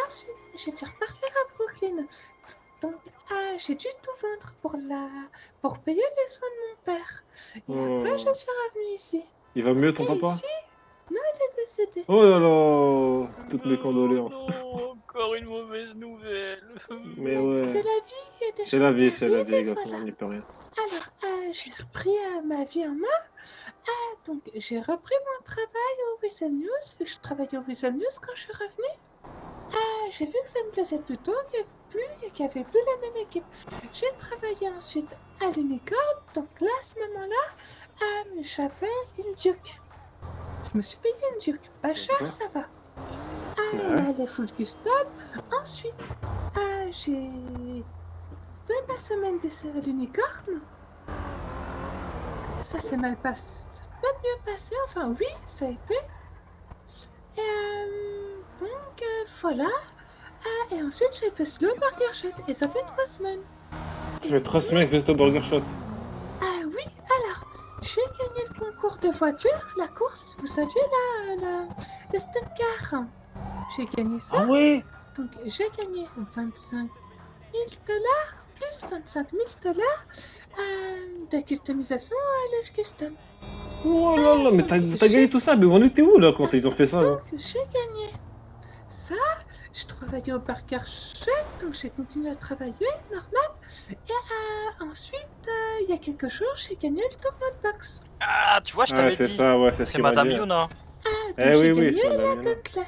Ensuite, j'ai dû repartir à Brooklyn. Donc, j'ai dû tout vendre pour payer les soins de mon père. Et après, je suis revenue ici. Il va mieux, ton Et papa? ici, non, il est décédé. Oh là là. Toutes mes condoléances. Non, encore une mauvaise nouvelle. Mais ouais. C'est la vie, il y a des C'est choses la qui vie, c'est la arrivent, vie, et les gars, voilà. on n'y peut rien. Alors, j'ai repris ma vie en main. Donc, j'ai repris mon travail au Whistle News, vu que je travaillais au Whistle News quand je suis revenue. J'ai vu que ça me plaisait plutôt, qu'il n'y avait plus la même équipe. J'ai travaillé ensuite à l'Unicorn, donc là, à ce moment-là, j'avais une Duke. Je me suis payé une Duke, pas cher, ça va. Là, les full custom. Ensuite, j'ai fait ma semaine d'essai à l'Unicorn. Ça s'est mal passé. Ça n'a pas mieux passé. Enfin, oui, ça a été. Et donc, voilà. Et ensuite, j'ai fait le Burger Shot. Et ça fait 3 semaines. Tu fais 3 semaines que c'est au Burger Shot. Oui, alors, j'ai gagné le concours de voiture. La course, vous saviez, le stock car. J'ai gagné ça. Ah ouais? Donc, j'ai gagné 25 000 $, plus 25 000 $ de customisation à l'S Custom. Oh là là, mais t'as gagné tout ça? Mais on était où là quand ils ont fait ça? Là Donc, j'ai gagné ça. Je travaillais au Burger Shot, donc j'ai continué à travailler, normal. Et ensuite, il y a quelques jours, j'ai gagné le tournoi de boxe. Ah, tu vois, je Ouais, t'avais c'est dit. ça, ouais, c'est ce C'est qu'il m'a Madame dit. Yuna. Donc Eh j'ai oui, oui, gagné c'est la Madame Yuna. Gauntlet.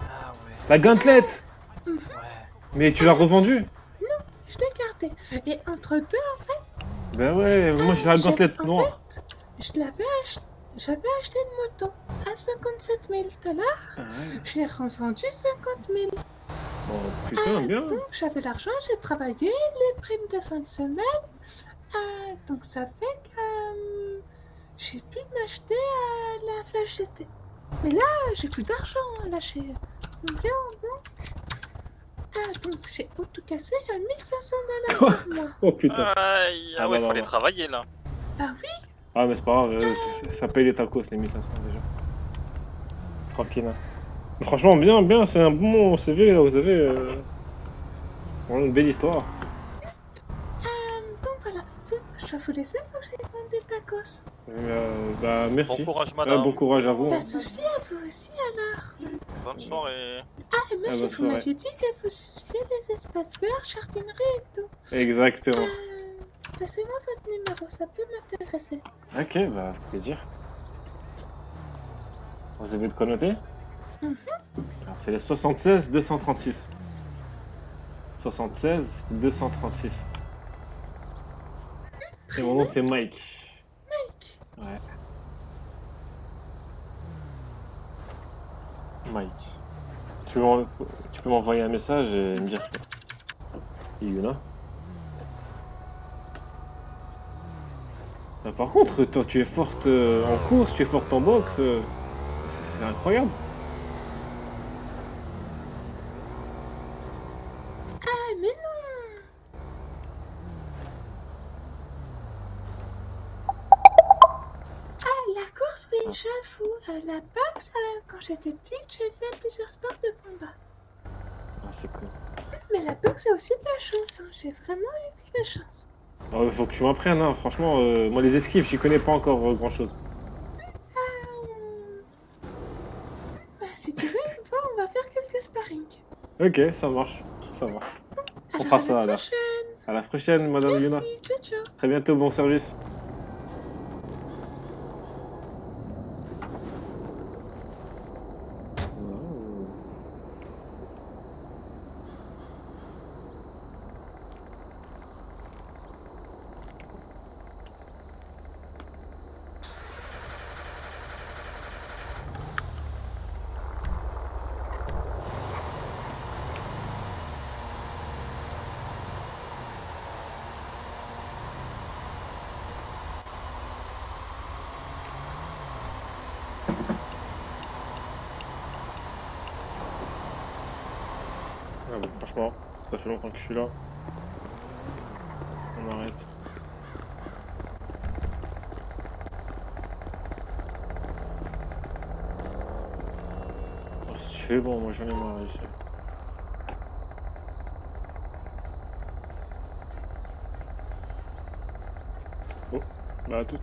Ah ouais. La gantelette! Ouais. Mais tu l'as revendue? Je l'ai gardée. Et entre deux, en fait, Ben ouais, moi j'ai la gantelette en noire. fait, j'avais acheté une moto à 57 000 $. Ah ouais. Je l'ai revendue 50 000. Oh putain, bien. Donc j'avais l'argent, j'ai travaillé, les primes de fin de semaine. Donc ça fait que j'ai pu m'acheter la Flash GT. Mais là, j'ai plus d'argent à lâcher. Combien donc donc j'ai tout cassé à 1500 $ sur moi. Oh putain. Aïe, Ah ah ouais, bah, fallait bah. travailler là. Ah oui, Ah mais c'est pas grave, ça paye les tacos les 1500 déjà. Tranquille. Hein. Mais franchement bien, c'est un bon CV là, vous avez vraiment une belle histoire. donc voilà. Bon, je dois vous laisser, faut que j'aille prendre des tacos. Bah merci. Bon courage, madame. Bon courage à vous. Pas Hein. de soucis, à vous aussi alors. Bonne soirée. Et merci, bonne vous soirée. m'aviez dit que vous suiviez les espaces verts, jardinerie et tout. Exactement. Passez-moi votre numéro, ça peut m'intéresser. Ok, bah plaisir. Vous avez de quoi noter? Alors, c'est les 76 236. 76 236. Et mon nom c'est Mike. Mike. Ouais. Mike. Tu peux m'envoyer un message et me dire que... Yuna. Par contre, toi tu es forte en course, tu es forte en boxe. C'est incroyable. fou. La boxe, quand j'étais petite, j'ai fait plusieurs sports de combat. Ah, c'est cool. Mais la boxe, c'est aussi de la chance. Hein. J'ai vraiment eu de la chance. Alors, faut que tu m'apprennes, hein. Franchement, moi les esquives, j'y connais pas encore grand chose. Bah, si tu veux, une fois, on va faire quelques sparring. Ok, ça marche. Ça marche. On Alors, fera à ça la alors. prochaine. À la prochaine, Madame Yuna. Merci, ciao, ciao. Très bientôt, bon service. Ah bon, franchement, ça fait longtemps que je suis là. On arrête. Oh, c'est bon, moi j'en ai marre ici. Bon, bah à toutes.